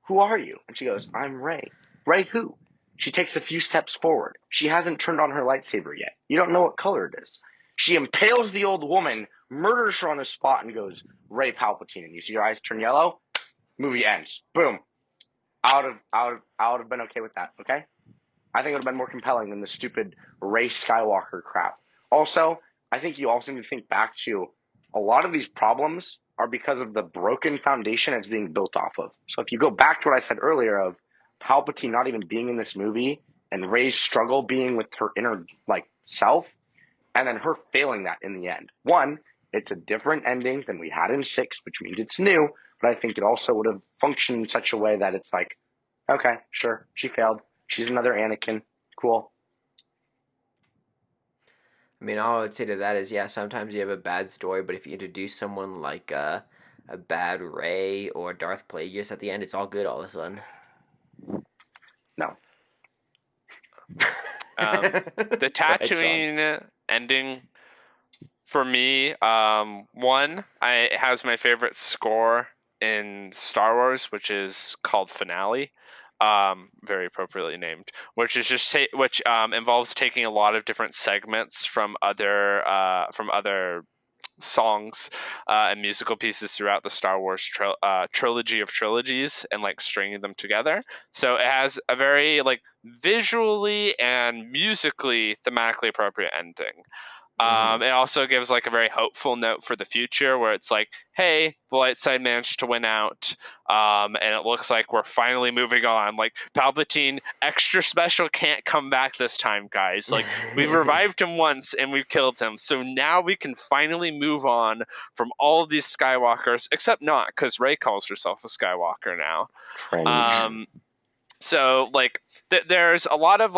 Speaker 3: "Who are you?" And she goes, "I'm Rey." Rey who? She takes a few steps forward. She hasn't turned on her lightsaber yet. You don't know what color it is. She impales the old woman, murders her on the spot, and goes, "Rey Palpatine." And you see your eyes turn yellow. Movie ends. Boom. I would have been okay with that. Okay. I think it would have been more compelling than the stupid Rey Skywalker crap. Also, I think you also need to think back to a lot of these problems are because of the broken foundation it's being built off of. So if you go back to what I said earlier of Palpatine not even being in this movie and Rey's struggle being with her inner self, and then her failing that in the end. One, it's a different ending than we had in 6, which means it's new, but I think it also would have functioned in such a way that it's like, okay, sure, she failed. She's another Anakin. Cool.
Speaker 2: I mean, all I would say to that is, sometimes you have a bad story, but if you introduce someone like a bad Rey or Darth Plagueis at the end, it's all good all of a sudden.
Speaker 3: No.
Speaker 1: The Tatooine ending, for me, it has my favorite score in Star Wars, which is called Finale. Very appropriately named, which is just involves taking a lot of different segments from other songs and musical pieces throughout the Star Wars trilogy of trilogies and stringing them together. So it has a very visually and musically thematically appropriate ending. It also gives a very hopeful note for the future where it's hey, the light side managed to win out, and it looks like we're finally moving on. Palpatine, extra special, can't come back this time, guys. We've revived him once and we've killed him, so now we can finally move on from all of these Skywalkers, except not, because Rey calls herself a Skywalker now.
Speaker 3: Cringe.
Speaker 1: So there's a lot of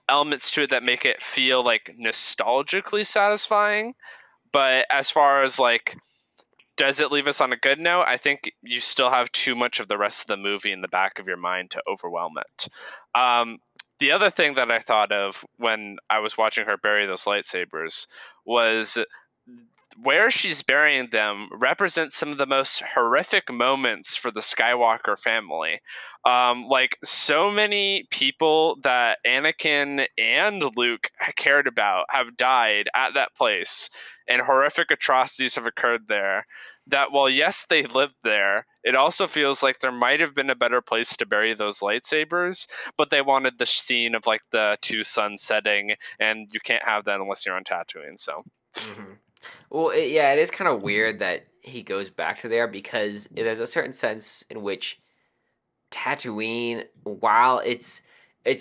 Speaker 1: elements to it that make it feel nostalgically satisfying, but as far as does it leave us on a good note, I think you still have too much of the rest of the movie in the back of your mind to overwhelm it. The other thing that I thought of when I was watching her bury those lightsabers was where she's burying them represents some of the most horrific moments for the Skywalker family. So many people that Anakin and Luke cared about have died at that place, and horrific atrocities have occurred there. That while yes, they lived there, it also feels like there might have been a better place to bury those lightsabers, but they wanted the scene of the two suns setting, and you can't have that unless you're on Tatooine. So.
Speaker 2: Mm-hmm. Well, it is kind of weird that he goes back to there, because there's a certain sense in which Tatooine, while it's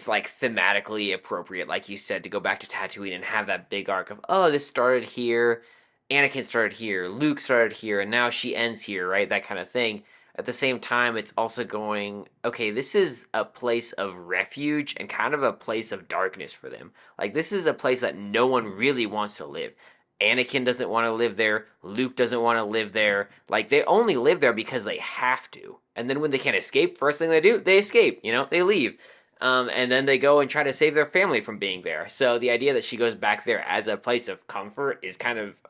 Speaker 2: like thematically appropriate, like you said, to go back to Tatooine and have that big arc of, oh, this started here, Anakin started here, Luke started here, and now she ends here, right? That kind of thing. At the same time, it's also going, okay, this is a place of refuge and kind of a place of darkness for them. Like, this is a place that no one really wants to live. Anakin doesn't want to live there. Luke doesn't want to live there. Like, they only live there because they have to. And then when they can't escape, first thing they do, they escape. They leave. And then they go and try to save their family from being there. So the idea that she goes back there as a place of comfort is kind of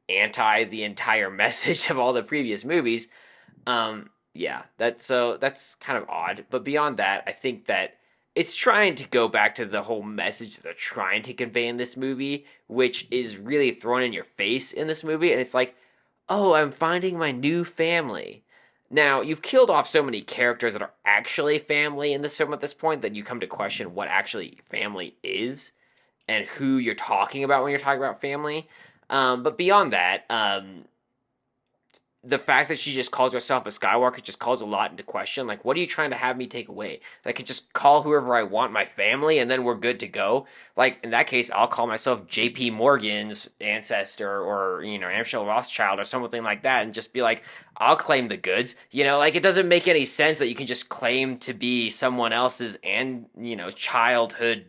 Speaker 2: anti the entire message of all the previous movies. Yeah, that's kind of odd. But beyond that, I think that it's trying to go back to the whole message they're trying to convey in this movie, which is really thrown in your face in this movie. And it's like, oh, I'm finding my new family. Now, you've killed off so many characters that are actually family in this film at this point that you come to question what actually family is and who you're talking about when you're talking about family. But beyond that, the fact that she just calls herself a Skywalker just calls a lot into question. Like, what are you trying to have me take away? I could just call whoever I want my family, and then we're good to go. Like, in that case, I'll call myself J.P. Morgan's ancestor, or, Amschel Rothschild, or something like that, and just be like, I'll claim the goods. Like, it doesn't make any sense that you can just claim to be someone else's, and, childhood,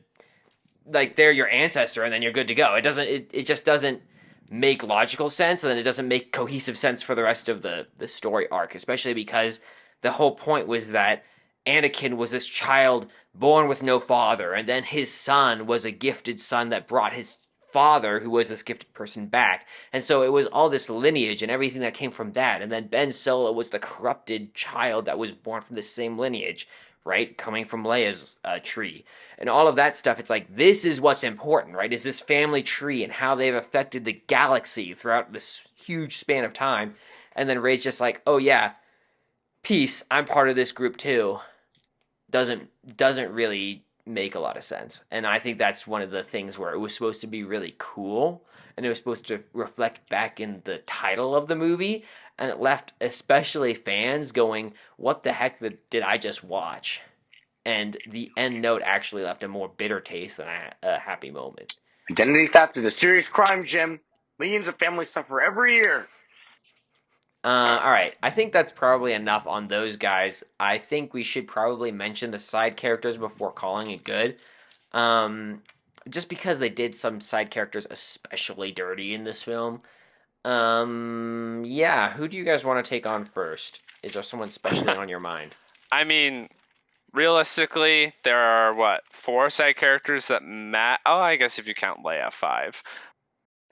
Speaker 2: like, they're your ancestor, and then you're good to go. It just doesn't make logical sense, and then it doesn't make cohesive sense for the rest of the story arc, especially because the whole point was that Anakin was this child born with no father, and then his son was a gifted son that brought his father, who was this gifted person, back. And so it was all this lineage and everything that came from that. And then Ben Solo was the corrupted child that was born from the same lineage, right? Coming from Leia's tree. And all of that stuff, it's like, this is what's important, right? Is this family tree and how they've affected the galaxy throughout this huge span of time. And then Rey's just like, oh yeah, peace, I'm part of this group too. Doesn't really make a lot of sense. And I think that's one of the things where it was supposed to be really cool, and it was supposed to reflect back in the title of the movie, and it left especially fans going, what the heck did I just watch? And the end note actually left a more bitter taste than a happy moment.
Speaker 3: Identity theft is a serious crime, Jim. Millions of families suffer every year.
Speaker 2: All right, I think that's probably enough on those guys. I think we should probably mention the side characters before calling it good. Just because they did some side characters especially dirty in this film. Yeah, who do you guys want to take on first? Is there someone specially on your mind?
Speaker 1: I mean, realistically, there are, 4 side characters that I guess if you count Leia, 5.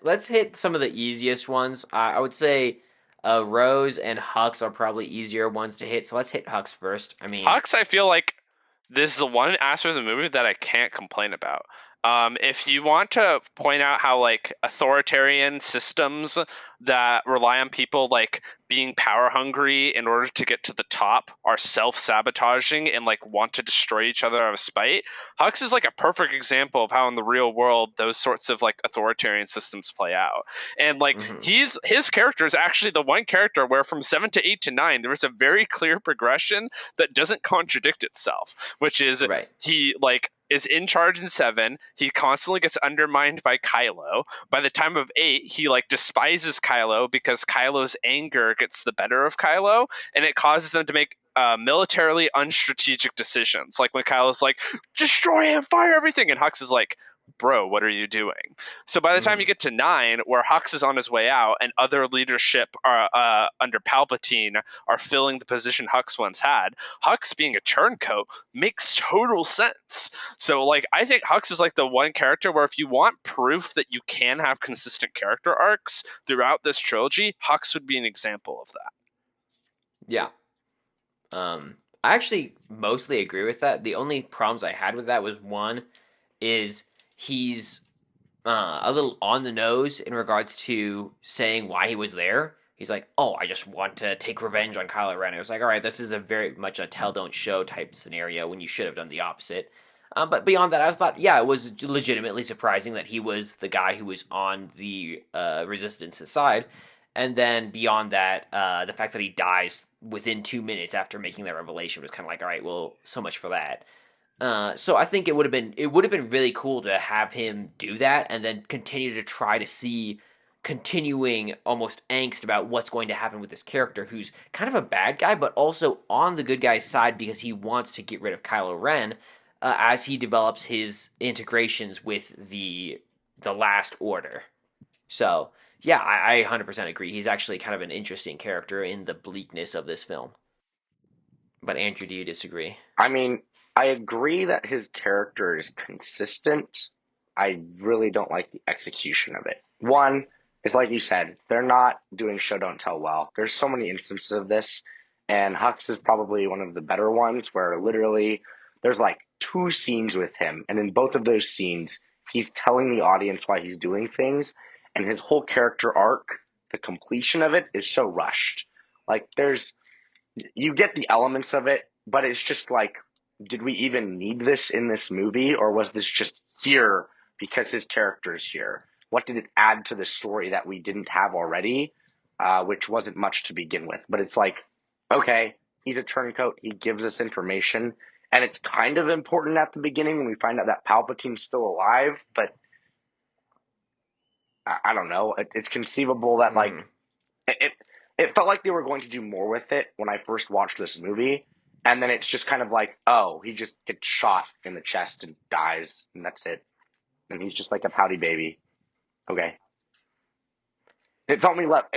Speaker 2: Let's hit some of the easiest ones. I would say Rose and Hux are probably easier ones to hit, so let's hit Hux first.
Speaker 1: Hux, I feel like this is the one aspect of the movie that I can't complain about. If you want to point out how authoritarian systems that rely on people being power hungry in order to get to the top are self-sabotaging and want to destroy each other out of spite, Hux is a perfect example of how in the real world those sorts of authoritarian systems play out. And his character is actually the one character where from 7 to 8 to 9 there is a very clear progression that doesn't contradict itself, which is
Speaker 2: right.
Speaker 1: He is in charge in 7. He constantly gets undermined by Kylo. By the time of 8, he despises Kylo because Kylo's anger gets the better of Kylo, and it causes them to make militarily unstrategic decisions. Like when Kylo's like, destroy him, fire everything, and Hux is like, bro, what are you doing? So by the time you get to 9, where Hux is on his way out and other leadership are under Palpatine are filling the position Hux once had, Hux being a turncoat makes total sense. So I think Hux is the one character where if you want proof that you can have consistent character arcs throughout this trilogy, Hux would be an example of that.
Speaker 2: Yeah. I actually mostly agree with that. The only problems I had with that was, one is he's a little on the nose in regards to saying why he was there. He's like, oh, I just want to take revenge on Kylo Ren. It was like, all right, this is a very much a tell, don't show type scenario when you should have done the opposite. But beyond that, I thought, yeah, it was legitimately surprising that he was the guy who was on the Resistance's side. And then beyond that, the fact that he dies within 2 minutes after making that revelation was kind of like, all right, well, so much for that. So I think it would have been really cool to have him do that and then continue to try to see continuing almost angst about what's going to happen with this character who's kind of a bad guy but also on the good guy's side because he wants to get rid of Kylo Ren as he develops his integrations with the Last Order. So yeah, I 100% agree. He's actually kind of an interesting character in the bleakness of this film. But Andrew, do you disagree?
Speaker 3: I mean, I agree that his character is consistent. I really don't like the execution of it. One, it's like you said, they're not doing show don't tell well. There's so many instances of this, and Hux is probably one of the better ones where literally there's like 2 scenes with him, and in both of those scenes, he's telling the audience why he's doing things, and his whole character arc, the completion of it is so rushed. Like you get the elements of it, but it's just like, did we even need this in this movie, or was this just here because his character is here? What did it add to the story that we didn't have already, which wasn't much to begin with? But it's like, okay, he's a turncoat. He gives us information, and it's kind of important at the beginning when we find out that Palpatine's still alive, but I don't know. It's conceivable that, like, it felt like they were going to do more with it when I first watched this movie. And then it's just kind of like, oh, he just gets shot in the chest and dies, and that's it. And he's just like a pouty baby. Okay. It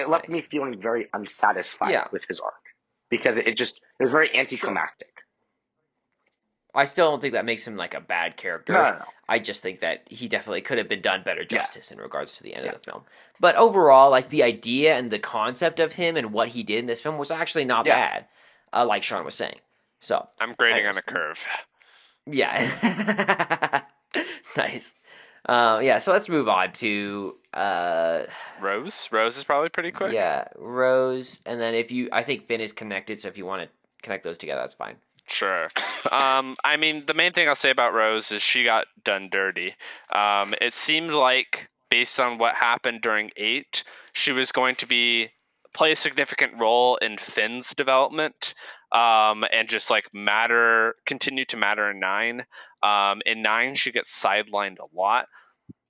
Speaker 3: left me feeling very unsatisfied with his arc. Because it was very anticlimactic.
Speaker 2: I still don't think that makes him like a bad character.
Speaker 3: No.
Speaker 2: I just think that he definitely could have been done better justice in regards to the end of the film. But overall, like the idea and the concept of him and what he did in this film was actually not bad, like Sean was saying. So
Speaker 1: I'm grading on a curve.
Speaker 2: Yeah. Nice. So let's move on to
Speaker 1: Rose. Rose is probably pretty quick.
Speaker 2: Yeah, Rose, and then I think Finn is connected, so if you want to connect those together, that's fine.
Speaker 1: Sure. I mean, the main thing I'll say about Rose is she got done dirty. It seemed like, based on what happened during 8, she was going to play a significant role in Finn's development, and just like continue to matter in 9. In 9, she gets sidelined a lot.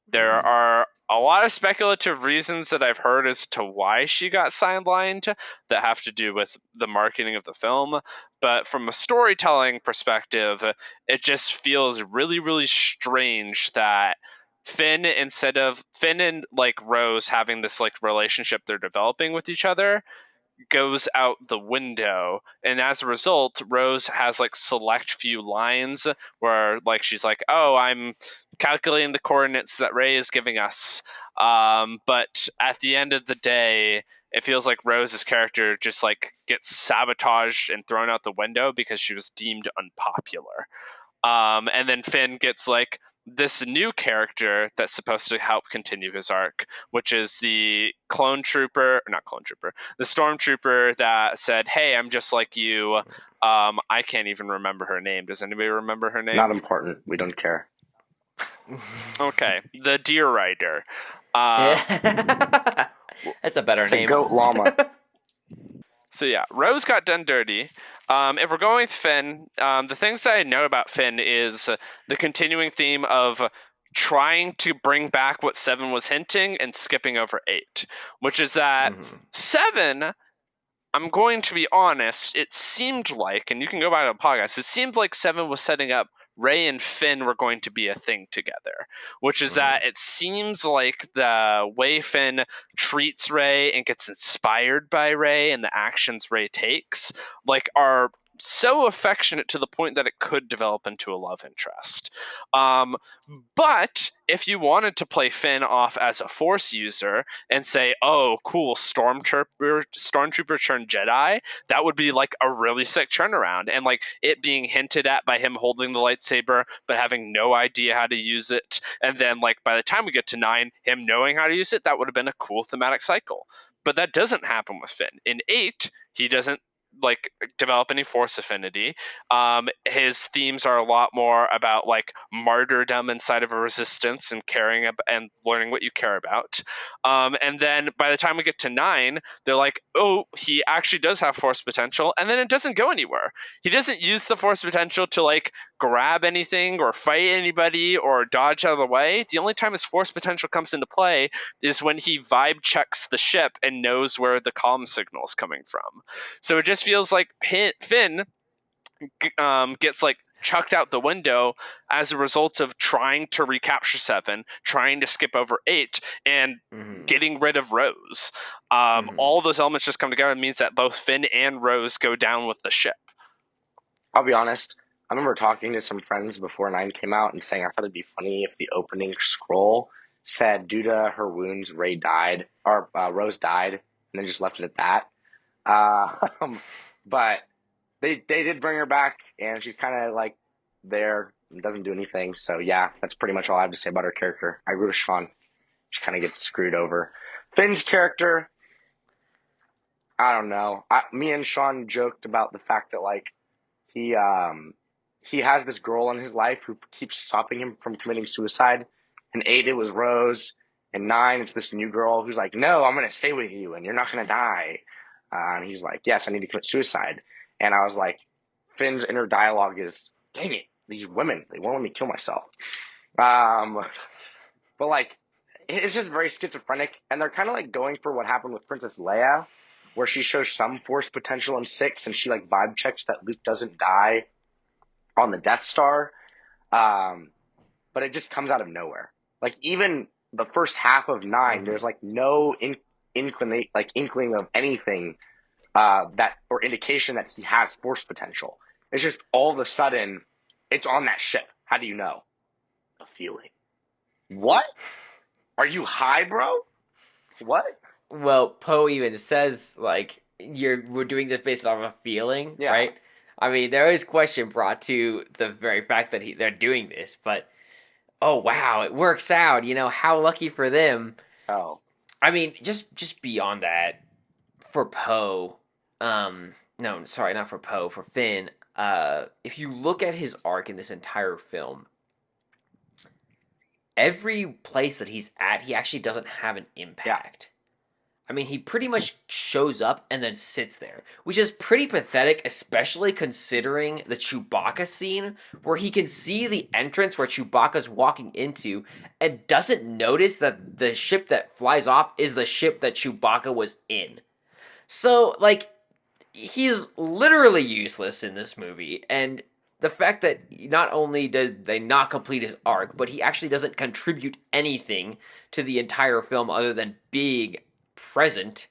Speaker 1: There are a lot of speculative reasons that I've heard as to why she got sidelined that have to do with the marketing of the film. But from a storytelling perspective, it just feels really, really strange that Finn and like Rose having this like relationship they're developing with each other goes out the window, and as a result Rose has like select few lines where like she's like, oh, I'm calculating the coordinates that Rey is giving us, but at the end of the day it feels like Rose's character just like gets sabotaged and thrown out the window because she was deemed unpopular. And then Finn gets like this new character that's supposed to help continue his arc, which is the the stormtrooper that said, hey, I'm just like you. I can't even remember her name. Does anybody remember her name?
Speaker 3: Not important. We don't care.
Speaker 1: Okay. The deer rider.
Speaker 2: That's a better name.
Speaker 3: The goat llama.
Speaker 1: So yeah, Rose got done dirty. If we're going with Finn, the things that I know about Finn is the continuing theme of trying to bring back what 7 was hinting and skipping over 8, which is that 7, I'm going to be honest, it seemed like, and you can go back to the podcast, it seemed like 7 was setting up Rey and Finn were going to be a thing together, which is that it seems like the way Finn treats Rey and gets inspired by Rey and the actions Rey takes like are so affectionate to the point that it could develop into a love interest. But if you wanted to play Finn off as a Force user and say, oh, cool, Stormtrooper turned Jedi, that would be like a really sick turnaround. And like it being hinted at by him holding the lightsaber but having no idea how to use it. And then like by the time we get to 9, him knowing how to use it, that would have been a cool thematic cycle. But that doesn't happen with Finn. In 8, he doesn't like develop any force affinity. His themes are a lot more about like martyrdom inside of a resistance and caring and learning what you care about. And then by the time we get to 9, they're like, oh, he actually does have force potential, and then it doesn't go anywhere. He doesn't use the force potential to like grab anything or fight anybody or dodge out of the way. The only time his force potential comes into play is when he vibe checks the ship and knows where the comm signal is coming from. So it just feels like Finn gets like chucked out the window as a result of trying to recapture 7, trying to skip over 8, and getting rid of Rose. All those elements just come together and means that both Finn and Rose go down with the ship.
Speaker 3: I'll be honest. I remember talking to some friends before 9 came out and saying I thought it'd be funny if the opening scroll said due to her wounds, Rey died, or Rose died, and then just left it at that. But they did bring her back, and she's kind of like there and doesn't do anything. So yeah, that's pretty much all I have to say about her character. I agree with Sean. She kind of gets screwed over. Finn's character, I don't know. Me and Sean joked about the fact that like he has this girl in his life who keeps stopping him from committing suicide. In 8 it was Rose. In 9 it's this new girl who's like, no, I'm gonna stay with you and you're not gonna die. And he's like, yes, I need to commit suicide. And I was like, Finn's inner dialogue is, dang it, these women, they won't let me kill myself. But like, it's just very schizophrenic, and they're kind of like going for what happened with Princess Leia, where she shows some force potential in 6, and she like vibe checks that Luke doesn't die on the Death Star. But it just comes out of nowhere. Like even the first half of 9, there's like no inkling of anything that or indication that he has force potential. It's just all of a sudden it's on that ship. How do you know? A feeling. What? Are you high, bro? What?
Speaker 2: Well, Poe even says like we're doing this based off a feeling, right? I mean, there is question brought to the very fact that they're doing this, but oh wow, it works out. You know, how lucky for them.
Speaker 3: Oh.
Speaker 2: I mean, just beyond that, for Poe, no, sorry, not for Poe, for Finn, if you look at his arc in this entire film, every place that he's at, he actually doesn't have an impact. I mean, he pretty much shows up and then sits there, which is pretty pathetic, especially considering the Chewbacca scene where he can see the entrance where Chewbacca's walking into and doesn't notice that the ship that flies off is the ship that Chewbacca was in. So, like, he's literally useless in this movie, and the fact that not only did they not complete his arc, but he actually doesn't contribute anything to the entire film other than being present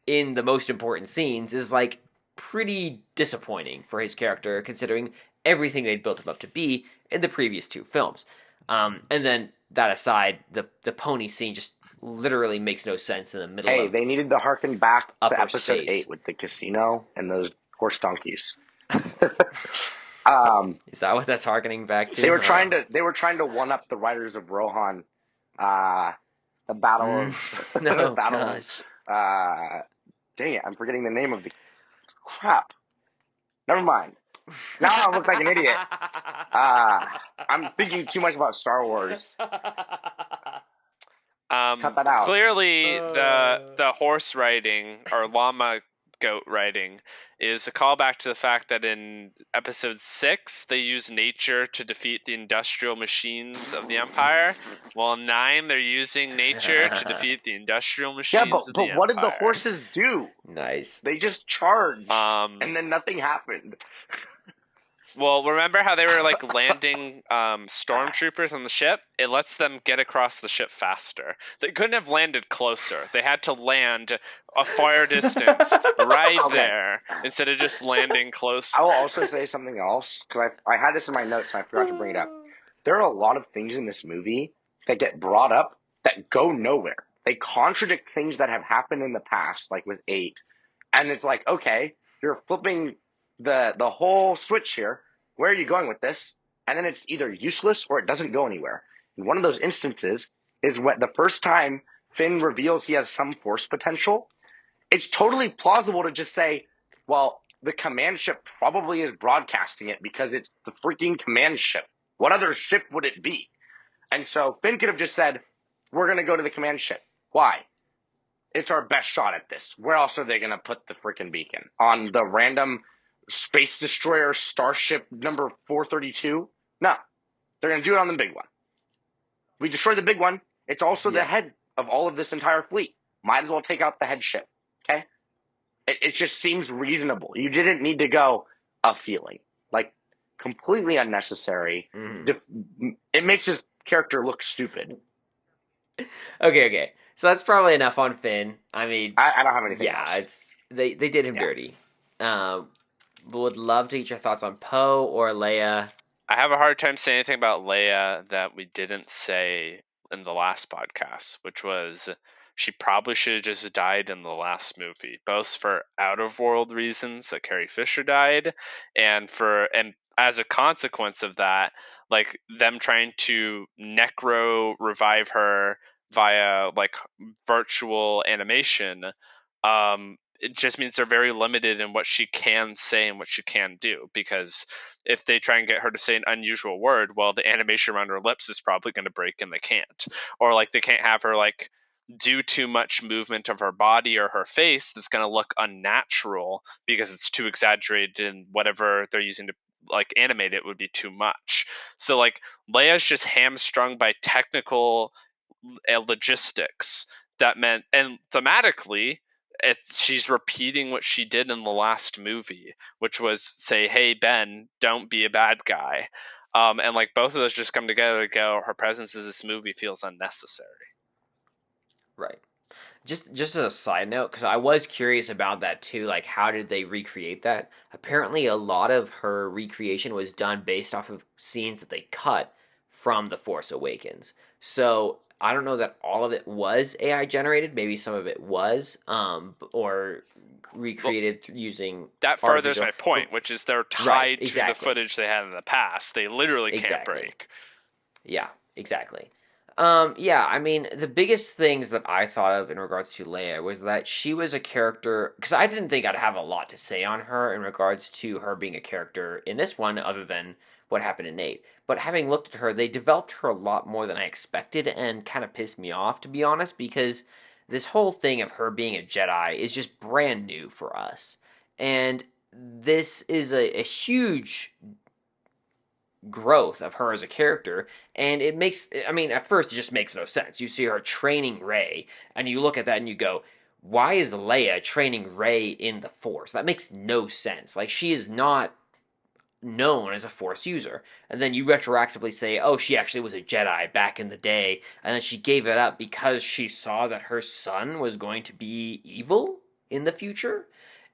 Speaker 2: in the most important scenes is like pretty disappointing for his character, considering everything they'd built him up to be in the previous 2 films. And then that aside, the pony scene just literally makes no sense in the middle.
Speaker 3: Hey, they needed to harken back to episode
Speaker 2: space.
Speaker 3: 8 with the casino and those horse donkeys.
Speaker 2: Is that what that's harkening back to?
Speaker 3: They were trying to one up the writers of Rohan. The battle of
Speaker 2: no, gosh.
Speaker 3: Dang it, I'm forgetting the name of the crap. Never mind. Now I look like an idiot. I'm thinking too much about Star Wars. Cut that out.
Speaker 1: Clearly, the horse riding or llama goat riding is a callback to the fact that in episode 6 they use nature to defeat the industrial machines of the Empire. Well, in 9 they're using nature to defeat the industrial machines of the Empire.
Speaker 3: But what did the horses do?
Speaker 2: Nice.
Speaker 3: They just charged, and then nothing happened.
Speaker 1: Well, remember how they were like landing stormtroopers on the ship? It lets them get across the ship faster. They couldn't have landed closer. They had to land a far distance there instead of just landing close.
Speaker 3: I will also say something else, because I had this in my notes and I forgot to bring it up. There are a lot of things in this movie that get brought up that go nowhere. They contradict things that have happened in the past, like with 8. And it's like, okay, you're flipping the whole switch here. Where are you going with this? And then it's either useless or it doesn't go anywhere. And one of those instances is when the first time Finn reveals he has some force potential, it's totally plausible to just say, well, the command ship probably is broadcasting it because it's the freaking command ship. What other ship would it be? And so Finn could have just said, we're going to go to the command ship. Why? It's our best shot at this. Where else are they going to put the freaking beacon? On the random space destroyer starship number 432? No. They're going to do it on the big one. We destroy the big one. It's also the head of all of this entire fleet. Might as well take out the head ship. Okay? It just seems reasonable. You didn't need to go a feeling. Like, completely unnecessary. It makes his character look stupid.
Speaker 2: Okay. So that's probably enough on Finn. I mean,
Speaker 3: I don't have anything else.
Speaker 2: They did him dirty. Would love to get your thoughts on Poe or Leia.
Speaker 1: I have a hard time saying anything about Leia that we didn't say in the last podcast, which was she probably should have just died in the last movie, both for out-of-world reasons that Carrie Fisher died, and as a consequence of that, like them trying to necro revive her via like virtual animation. It just means they're very limited in what she can say and what she can do, because if they try and get her to say an unusual word, well, the animation around her lips is probably going to break and they can't. Or like they can't have her like do too much movement of her body or her face that's going to look unnatural because it's too exaggerated, and whatever they're using to like animate it would be too much. So like Leia's just hamstrung by technical logistics that meant, and thematically she's repeating what she did in the last movie, which was say, hey Ben, don't be a bad guy. And like both of those just come together to go, her presence in this movie feels unnecessary.
Speaker 2: Right. Just as a side note, because I was curious about that too, like how did they recreate that? Apparently a lot of her recreation was done based off of scenes that they cut from The Force Awakens. So I don't know that all of it was AI generated. Maybe some of it was, or recreated using
Speaker 1: that furthers my point, which is they're tied to the footage they had in the past. They literally can't break.
Speaker 2: Yeah, exactly. I mean, the biggest things that I thought of in regards to Leia was that she was a character, because I didn't think I'd have a lot to say on her in regards to her being a character in this one, other than what happened in 8. But having looked at her, they developed her a lot more than I expected, and kind of pissed me off, to be honest, because this whole thing of her being a Jedi is just brand new for us. And this is a huge growth of her as a character, and it makes, I mean, at first it just makes no sense. You see her training Rey, and you look at that and you go, why is Leia training Rey in the Force? That makes no sense. Like, she is not known as a Force user. And then you retroactively say, oh, she actually was a Jedi back in the day, and then she gave it up because she saw that her son was going to be evil in the future.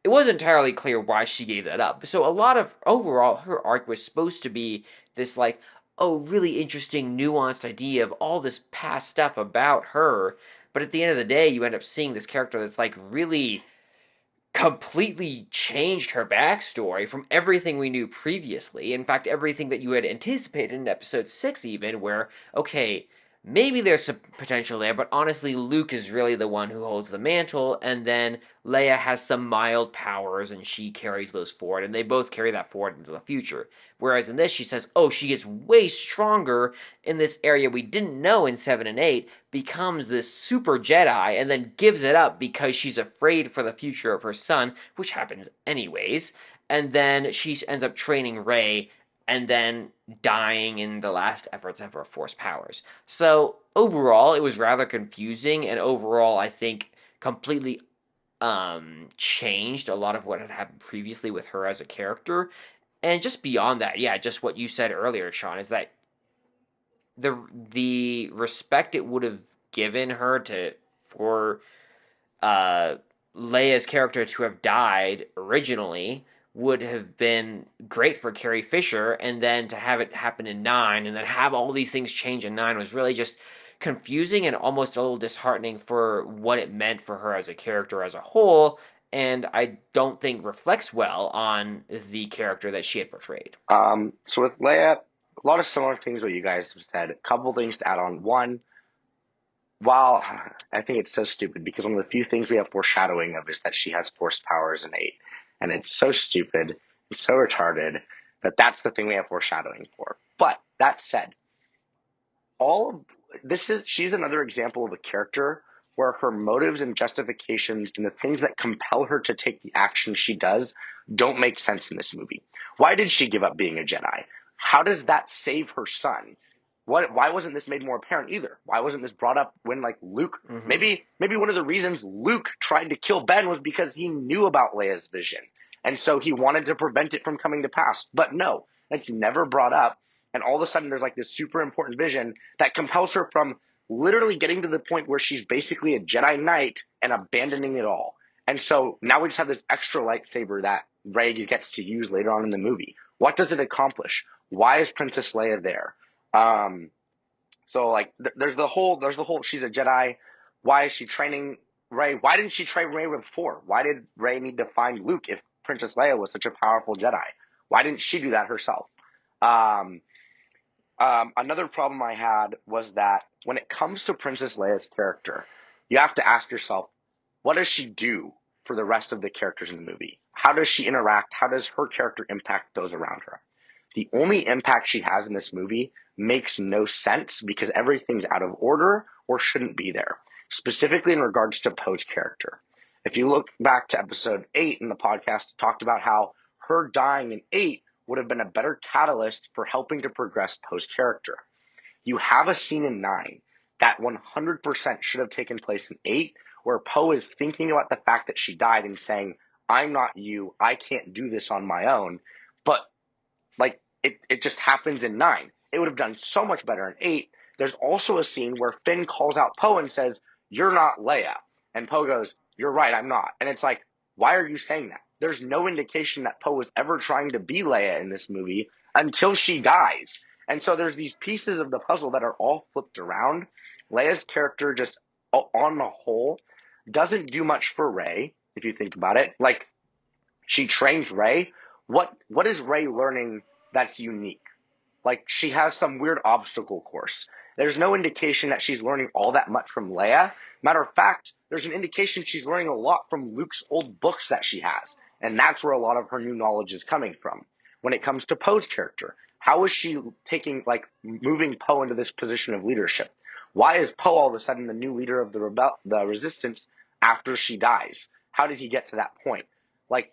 Speaker 2: It wasn't entirely clear why she gave that up. So a lot of, overall, her arc was supposed to be this, like, oh, really interesting, nuanced idea of all this past stuff about her. But at the end of the day, you end up seeing this character that's, like, really completely changed her backstory from everything we knew previously. In fact, everything that you had anticipated in episode 6 even, where, okay, maybe there's some potential there, but honestly, Luke is really the one who holds the mantle, and then Leia has some mild powers, and she carries those forward, and they both carry that forward into the future. Whereas in this, she says, oh, she gets way stronger in this area we didn't know in 7 and 8, becomes this super Jedi, and then gives it up because she's afraid for the future of her son, which happens anyways, and then she ends up training Rey, and then dying in the last efforts of her Force powers. So overall, it was rather confusing, and overall, I think completely changed a lot of what had happened previously with her as a character. And just beyond that, yeah, just what you said earlier, Sean, is that the respect it would have given her for Leia's character to have died originally would have been great for Carrie Fisher, and then to have it happen in 9, and then have all these things change in 9 was really just confusing and almost a little disheartening for what it meant for her as a character as a whole, and I don't think reflects well on the character that she had portrayed.
Speaker 3: So with Leia, a lot of similar things what you guys have said. A couple things to add on. One, while I think it's so stupid because one of the few things we have foreshadowing of is that she has Force powers in 8. and it's so stupid and so retarded that that's the thing we have foreshadowing for. But that said, she's another example of a character where her motives and justifications and the things that compel her to take the action she does don't make sense in this movie. Why did she give up being a Jedi? How does that save her son? Why wasn't this made more apparent either? Why wasn't this brought up when like Luke?
Speaker 2: Mm-hmm.
Speaker 3: Maybe one of the reasons Luke tried to kill Ben was because he knew about Leia's vision, and so he wanted to prevent it from coming to pass. But no, it's never brought up. And all of a sudden, there's like this super important vision that compels her from literally getting to the point where she's basically a Jedi Knight and abandoning it all. And so now we just have this extra lightsaber that Rey gets to use later on in the movie. What does it accomplish? Why is Princess Leia there? So like there's the whole she's a Jedi. Why is she training Rey? Why didn't she train Rey before? Why did Rey need to find Luke if Princess Leia was such a powerful Jedi? Why didn't she do that herself? Another problem I had was that when it comes to Princess Leia's character, you have to ask yourself, what does she do for the rest of the characters in the movie? How does she interact? How does her character impact those around her? The only impact she has in this movie makes no sense because everything's out of order or shouldn't be there, specifically in regards to Poe's character. If you look back to episode 8 in the podcast, it talked about how her dying in 8 would have been a better catalyst for helping to progress Poe's character. You have a scene in 9 that 100% should have taken place in 8, where Poe is thinking about the fact that she died and saying, I'm not you, I can't do this on my own. But like it just happens in 9. It would have done so much better in 8. There's also a scene where Finn calls out Poe and says, you're not Leia. And Poe goes, you're right, I'm not. And it's like, why are you saying that? There's no indication that Poe was ever trying to be Leia in this movie until she dies. And so there's these pieces of the puzzle that are all flipped around. Leia's character just on the whole doesn't do much for Rey, if you think about it. Like, she trains Rey. What is Rey learning that's unique? Like, she has some weird obstacle course. There's no indication that she's learning all that much from Leia. Matter of fact, there's an indication she's learning a lot from Luke's old books that she has. And that's where a lot of her new knowledge is coming from. When it comes to Poe's character, how is she moving Poe into this position of leadership? Why is Poe all of a sudden the new leader of the Resistance after she dies? How did he get to that point? Like,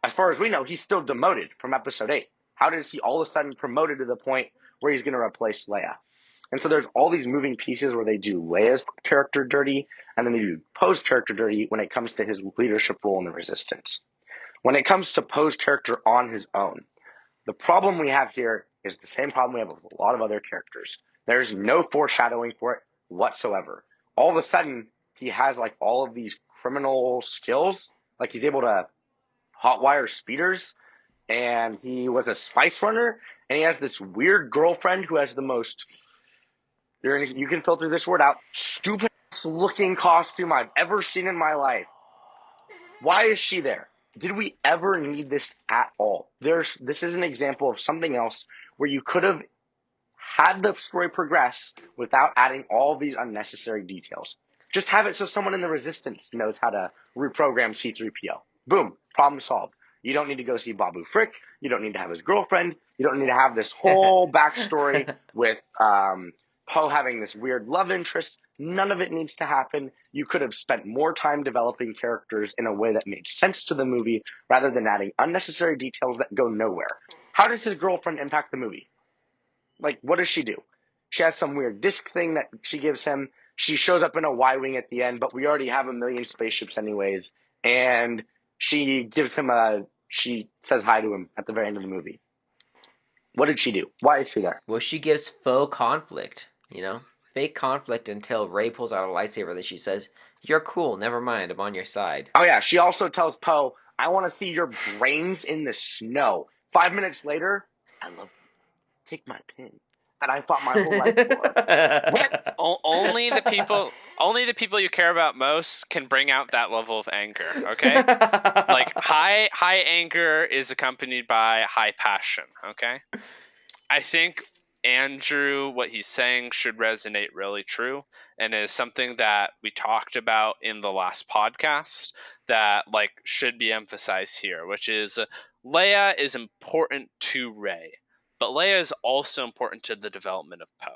Speaker 3: as far as we know, he's still demoted from episode 8. How does he all of a sudden promoted to the point where he's going to replace Leia? And so there's all these moving pieces where they do Leia's character dirty, and then they do Poe's character dirty when it comes to his leadership role in the Resistance. When it comes to Poe's character on his own, the problem we have here is the same problem we have with a lot of other characters. There's no foreshadowing for it whatsoever. All of a sudden, he has like all of these criminal skills. Like, he's able to hotwire speeders, and he was a spice runner, and he has this weird girlfriend who has the most, you can filter this word out, stupid looking costume I've ever seen in my life. Why is she there? Did we ever need this at all? This is an example of something else where you could have had the story progress without adding all these unnecessary details. Just have it so someone in the Resistance knows how to reprogram C-3PO. Boom, problem solved. You don't need to go see Babu Frick. You don't need to have his girlfriend. You don't need to have this whole backstory with Poe having this weird love interest. None of it needs to happen. You could have spent more time developing characters in a way that made sense to the movie rather than adding unnecessary details that go nowhere. How does his girlfriend impact the movie? Like, what does she do? She has some weird disc thing that she gives him. She shows up in a Y-Wing at the end, but we already have a million spaceships anyways. And she says hi to him at the very end of the movie. What did she do? Why is she there?
Speaker 2: Well, she gives faux conflict, fake conflict until Rey pulls out a lightsaber that she says, you're cool, never mind, I'm on your side.
Speaker 3: Oh yeah, she also tells Poe, I want to see your brains in the snow. 5 minutes later, I love you. Take my pin that I fought my whole life for. What?
Speaker 1: Only the people you care about most can bring out that level of anger, okay? Like, high anger is accompanied by high passion, okay? I think Andrew, what he's saying should resonate really true. and is something that we talked about in the last podcast that like should be emphasized here, which is Leia is important to Rey, but Leia is also important to the development of Poe.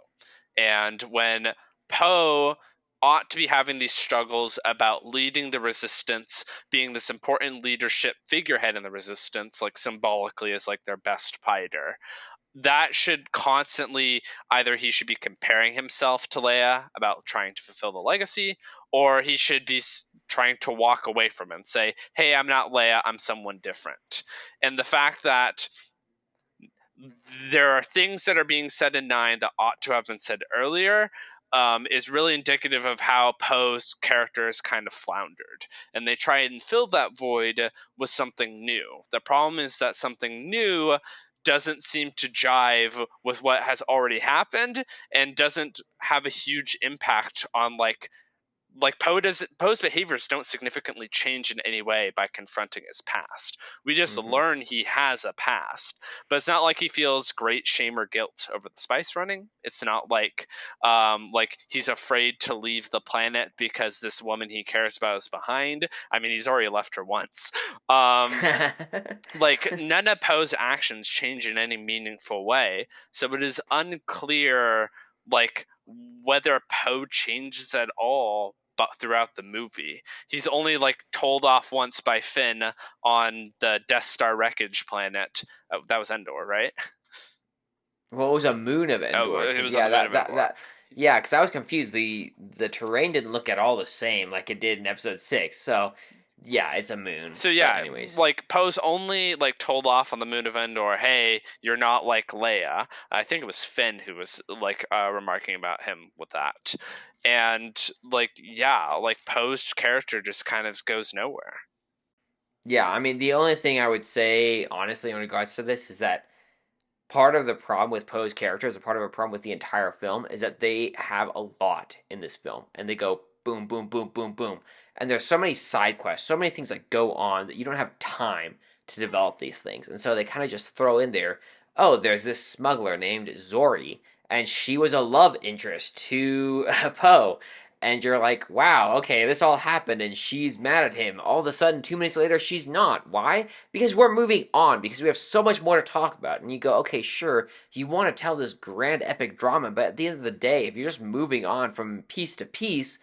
Speaker 1: And when Poe ought to be having these struggles about leading the resistance, being this important leadership figurehead in the resistance, like symbolically as like their best fighter, that should constantly, either he should be comparing himself to Leia about trying to fulfill the legacy, or he should be trying to walk away from it and say, hey, I'm not Leia, I'm someone different. And the fact that there are things that are being said in 9 that ought to have been said earlier is really indicative of how Poe's character is kind of floundered. And they try and fill that void with something new. The problem is that something new doesn't seem to jive with what has already happened and doesn't have a huge impact on Poe's behaviors don't significantly change in any way by confronting his past. We just learn he has a past, but it's not like he feels great shame or guilt over the spice running. It's not like he's afraid to leave the planet because this woman he cares about is behind. I mean, he's already left her once. Like none of Poe's actions change in any meaningful way, so it is unclear like whether Poe changes at all but throughout the movie. He's only like told off once by Finn on the Death Star wreckage planet. That was Endor, right?
Speaker 2: Well, it was a moon of Endor.
Speaker 1: Oh, it was
Speaker 2: yeah,
Speaker 1: on the moon of Endor.
Speaker 2: Yeah, because I was confused. The terrain didn't look at all the same like it did in Episode 6. So, yeah, it's a moon.
Speaker 1: So yeah,
Speaker 2: but anyways,
Speaker 1: like Poe's only like told off on the moon of Endor, hey, you're not like Leia. I think it was Finn who was like remarking about him with that. And like yeah, like Poe's character just kind of goes nowhere.
Speaker 2: yeah, I mean, the only thing I would say honestly in regards to this is that part of the problem with Poe's characters, a part of a problem with the entire film, is that they have a lot in this film, and they go boom, boom, boom, boom, boom, and there's so many side quests, so many things that go on that you don't have time to develop these things, and so they kind of just throw in there, oh, there's this smuggler named Zori, and she was a love interest to Poe. And you're like, wow, okay, this all happened, and she's mad at him. All of a sudden, 2 minutes later, she's not. Why? Because we're moving on, because we have so much more to talk about. And you go, okay, sure, you want to tell this grand epic drama, but at the end of the day, if you're just moving on from piece to piece,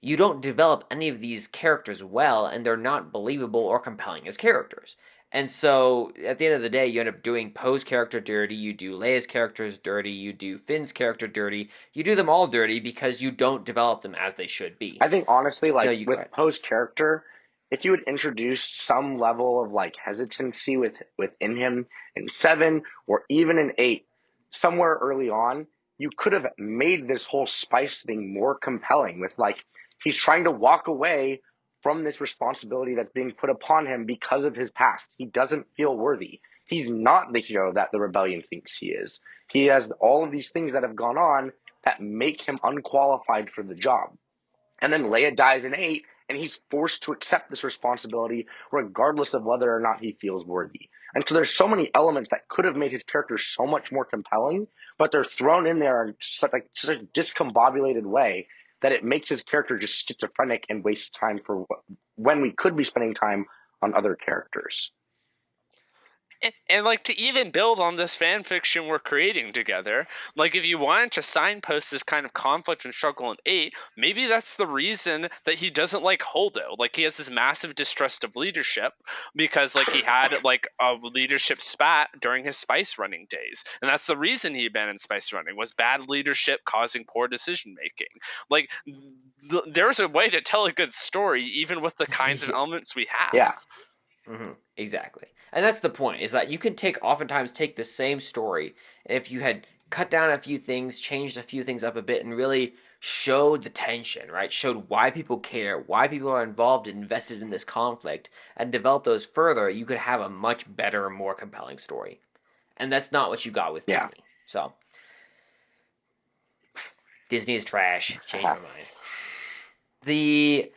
Speaker 2: you don't develop any of these characters well, and they're not believable or compelling as characters. And so, at the end of the day, you end up doing Poe's character dirty, you do Leia's characters dirty, you do Finn's character dirty, you do them all dirty because you don't develop them as they should be.
Speaker 3: I think honestly, like
Speaker 2: No,
Speaker 3: with Poe's character, if you had introduced some level of like hesitancy within him in 7 or even in 8, somewhere early on, you could have made this whole spice thing more compelling with like he's trying to walk away from this responsibility that's being put upon him because of his past. He doesn't feel worthy. He's not the hero that the rebellion thinks he is. He has all of these things that have gone on that make him unqualified for the job. And then Leia dies in 8, and he's forced to accept this responsibility regardless of whether or not he feels worthy. And so there's so many elements that could have made his character so much more compelling, but they're thrown in there in such a discombobulated way that it makes his character just schizophrenic and wastes time for when we could be spending time on other characters.
Speaker 1: And like to even build on this fan fiction we're creating together, like if you wanted to signpost this kind of conflict and struggle in 8, maybe that's the reason that he doesn't like Holdo. Like he has this massive distrust of leadership because like he had like a leadership spat during his spice running days, and that's the reason he abandoned spice running, was bad leadership causing poor decision making. Like there's a way to tell a good story even with the kinds of elements we have.
Speaker 3: Yeah.
Speaker 2: Mm-hmm. Exactly. And that's the point, is that you can oftentimes take the same story, and if you had cut down a few things, changed a few things up a bit, and really showed the tension, right? Showed why people care, why people are involved and invested in this conflict, and developed those further, you could have a much better, more compelling story. And that's not what you got with Disney. So, Disney is trash. Change my mind. The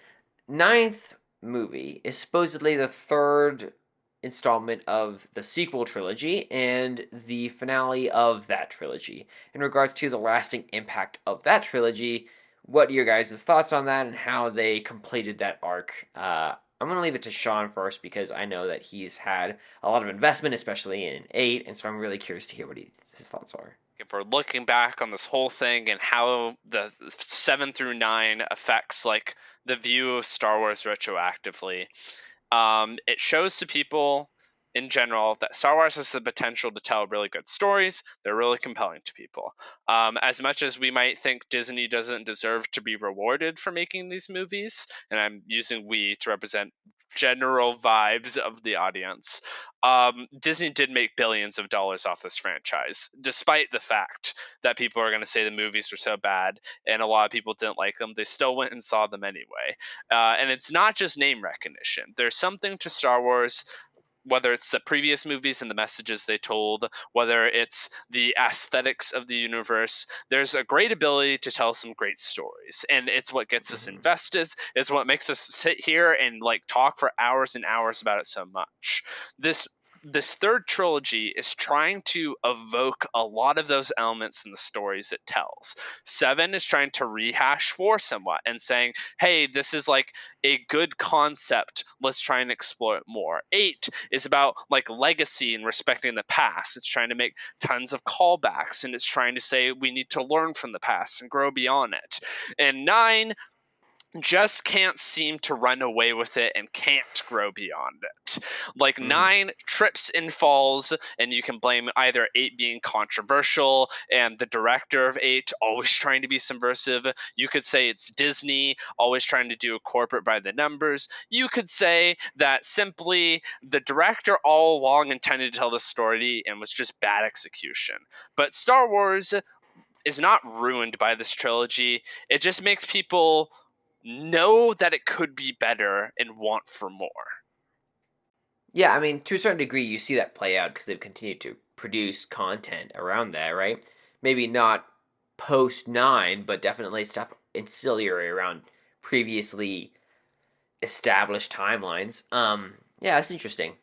Speaker 2: 9th movie is supposedly the 3rd installment of the sequel trilogy and the finale of that trilogy. In regards to the lasting impact of that trilogy, what your guys' thoughts on that and how they completed that arc. I'm going to leave it to Sean first because I know that he's had a lot of investment, especially in 8, and so I'm really curious to hear what his thoughts are.
Speaker 1: If we're looking back on this whole thing and how the 7 through 9 affects like the view of Star Wars retroactively, it shows to people in general that Star Wars has the potential to tell really good stories. They're really compelling to people. As much as we might think Disney doesn't deserve to be rewarded for making these movies, and I'm using we to represent general vibes of the audience, Disney did make billions of dollars off this franchise, despite the fact that people are going to say the movies were so bad and a lot of people didn't like them. They still went and saw them anyway. And it's not just name recognition. There's something to Star Wars, whether it's the previous movies and the messages they told, whether it's the aesthetics of the universe. There's a great ability to tell some great stories, and it's what gets us invested. It's what makes us sit here and like talk for hours and hours about it so much. This third trilogy is trying to evoke a lot of those elements in the stories it tells. 7 is trying to rehash 4 somewhat and saying, hey, this is like a good concept. Let's try and explore it more. 8 is about like legacy and respecting the past. It's trying to make tons of callbacks, and it's trying to say we need to learn from the past and grow beyond it. And 9 just can't seem to run away with it and can't grow beyond it. Like 9 trips and falls, and you can blame either 8 being controversial and the director of 8 always trying to be subversive. You could say it's Disney always trying to do a corporate by the numbers. You could say that simply the director all along intended to tell the story and was just bad execution. But Star Wars is not ruined by this trilogy. It just makes people know that it could be better and want for more.
Speaker 2: Yeah, I mean, to a certain degree, you see that play out because they've continued to produce content around that, right? Maybe not post 9, but definitely stuff ancillary around previously established timelines. Yeah, that's interesting.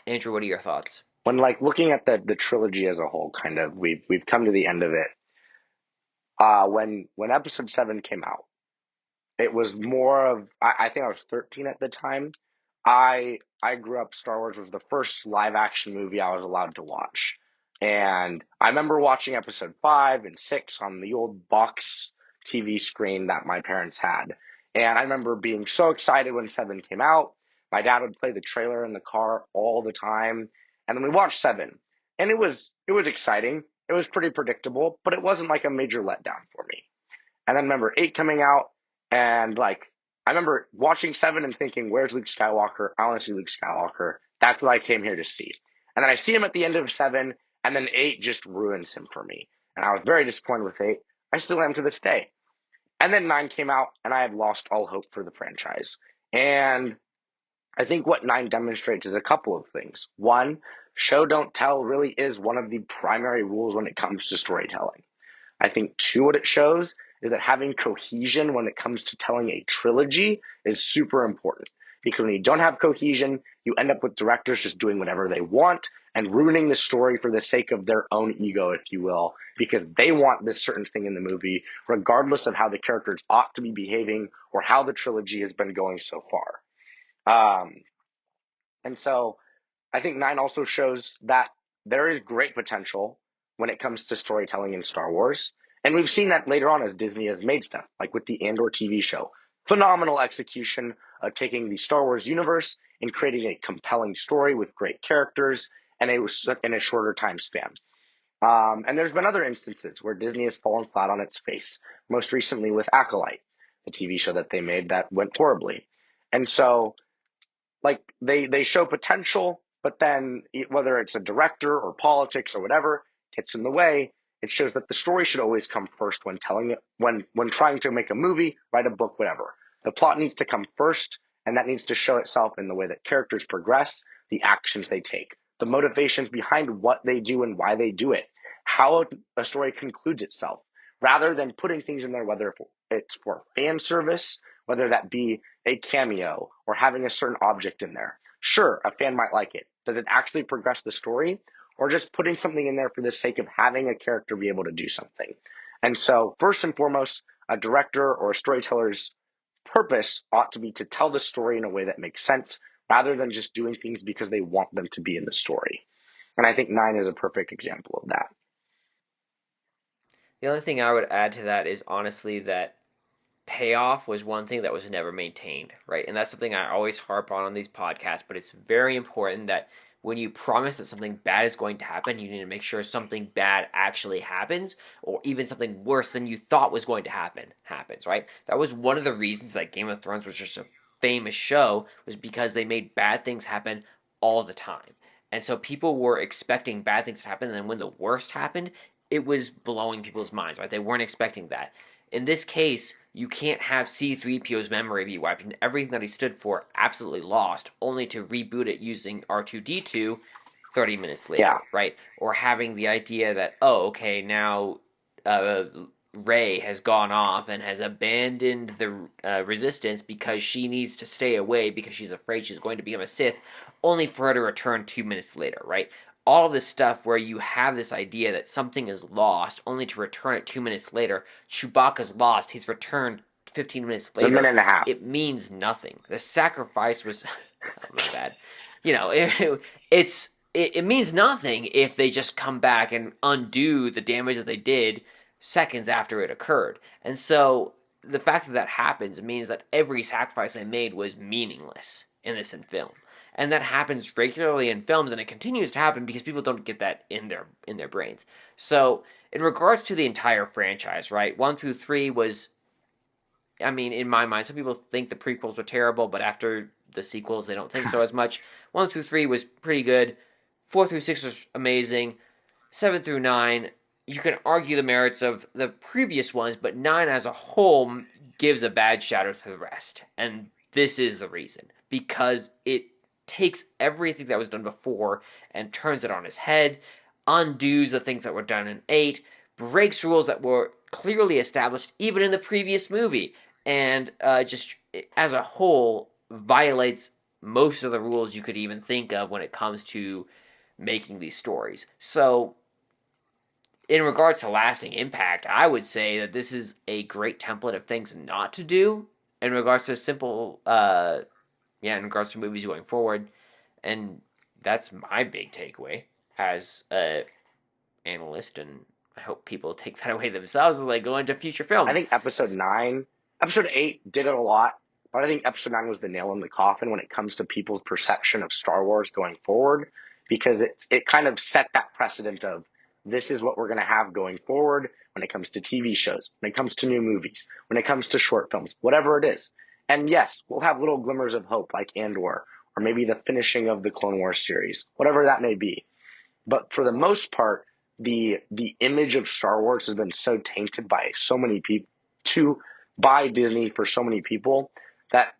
Speaker 2: Andrew, what are your thoughts?
Speaker 3: When like looking at the trilogy as a whole, kind of we've come to the end of it. When Episode 7 came out, it was more of I think I was 13 at the time. I grew up. Star Wars was the first live action movie I was allowed to watch, and I remember watching Episode 5 and 6 on the old box TV screen that my parents had. And I remember being so excited when 7 came out. My dad would play the trailer in the car all the time, and then we watched 7, and it was exciting. It was pretty predictable, but it wasn't like a major letdown for me. And then remember 8 coming out, and like I remember watching 7 and thinking, "Where's Luke Skywalker? I want to see Luke Skywalker. That's what I came here to see." And then I see him at the end of 7, and then 8 just ruins him for me. And I was very disappointed with 8. I still am to this day. And then 9 came out, and I had lost all hope for the franchise. And I think what 9 demonstrates is a couple of things. One, show don't tell really is one of the primary rules when it comes to storytelling. I think, two, what it shows is that having cohesion when it comes to telling a trilogy is super important. Because when you don't have cohesion, you end up with directors just doing whatever they want and ruining the story for the sake of their own ego, if you will, because they want this certain thing in the movie, regardless of how the characters ought to be behaving or how the trilogy has been going so far. And so I think 9 also shows that there is great potential when it comes to storytelling in Star Wars. And we've seen that later on as Disney has made stuff, like with the Andor TV show. Phenomenal execution of taking the Star Wars universe and creating a compelling story with great characters and in a shorter time span. And there's been other instances where Disney has fallen flat on its face, most recently with Acolyte, the TV show that they made that went horribly. And so like they show potential, but then whether it's a director or politics or whatever gets in the way. It shows that the story should always come first when telling it, when trying to make a movie, write a book, whatever. The plot needs to come first, and that needs to show itself in the way that characters progress, the actions they take, the motivations behind what they do and why they do it, how a story concludes itself, rather than putting things in there, whether it's for fan service, whether that be a cameo or having a certain object in there. Sure, a fan might like it. Does it actually progress the story? Or just putting something in there for the sake of having a character be able to do something? And so, first and foremost, a director or a storyteller's purpose ought to be to tell the story in a way that makes sense rather than just doing things because they want them to be in the story. And I think 9 is a perfect example of that.
Speaker 2: The only thing I would add to that is honestly that payoff was one thing that was never maintained, right? And that's something I always harp on these podcasts, but it's very important that when you promise that something bad is going to happen, you need to make sure something bad actually happens, or even something worse than you thought was going to happen happens, right? That was one of the reasons that Game of Thrones was just a famous show, was because they made bad things happen all the time. And so people were expecting bad things to happen, and then when the worst happened, it was blowing people's minds, right? They weren't expecting that. In this case, you can't have C-3PO's memory be wiped and everything that he stood for absolutely lost, only to reboot it using R2-D2 30 minutes later, right? Or having the idea that, oh, okay, now Rey has gone off and has abandoned the Resistance because she needs to stay away because she's afraid she's going to become a Sith, only for her to return 2 minutes later, right? All of this stuff where you have this idea that something is lost only to return it 2 minutes later. Chewbacca's lost. He's returned 15 minutes later.
Speaker 3: A minute and a half.
Speaker 2: It means nothing. The sacrifice was... oh, my bad. You know, it means nothing if they just come back and undo the damage that they did seconds after it occurred. And so the fact that that happens means that every sacrifice they made was meaningless in this film. And that happens regularly in films, and it continues to happen because people don't get that in their brains. So, in regards to the entire franchise, right, 1 through 3 was, I mean, in my mind, some people think the prequels were terrible, but after the sequels, they don't think so as much. 1 through 3 was pretty good. 4 through 6 was amazing. 7 through 9, you can argue the merits of the previous ones, but 9 as a whole gives a bad shadow to the rest. And this is the reason. Because it takes everything that was done before and turns it on its head, undoes the things that were done in 8, breaks rules that were clearly established even in the previous movie, and just as a whole violates most of the rules you could even think of when it comes to making these stories. So, in regards to lasting impact, I would say that this is a great template of things not to do in regards to simple... in regards to movies going forward. And that's my big takeaway as an analyst, and I hope people take that away themselves as they go into future films.
Speaker 3: I think episode 8 did it a lot, but I think episode 9 was the nail in the coffin when it comes to people's perception of Star Wars going forward, because it kind of set that precedent of this is what we're going to have going forward when it comes to TV shows, when it comes to new movies, when it comes to short films, whatever it is. And yes, we'll have little glimmers of hope like Andor, or maybe the finishing of the Clone Wars series, whatever that may be. But for the most part, the image of Star Wars has been so tainted by so many people, by Disney for so many people, that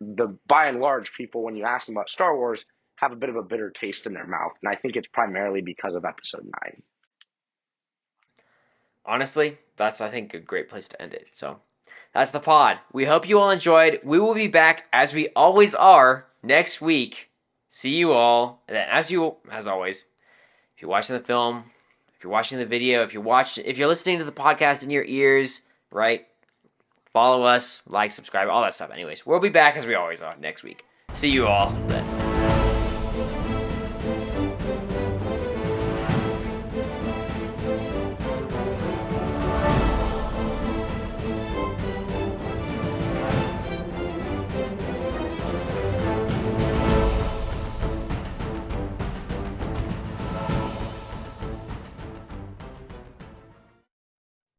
Speaker 3: by and large people, when you ask them about Star Wars, have a bit of a bitter taste in their mouth. And I think it's primarily because of episode 9.
Speaker 2: Honestly, that's, I think, a great place to end it. So that's the pod. We hope you all enjoyed. We will be back, as we always are, next week. See you all. And then, as always, if you're watching the film, if you're watching the video, if you're listening to the podcast in your ears, right? Follow us, like, subscribe, all that stuff. Anyways, we'll be back as we always are next week. See you all then.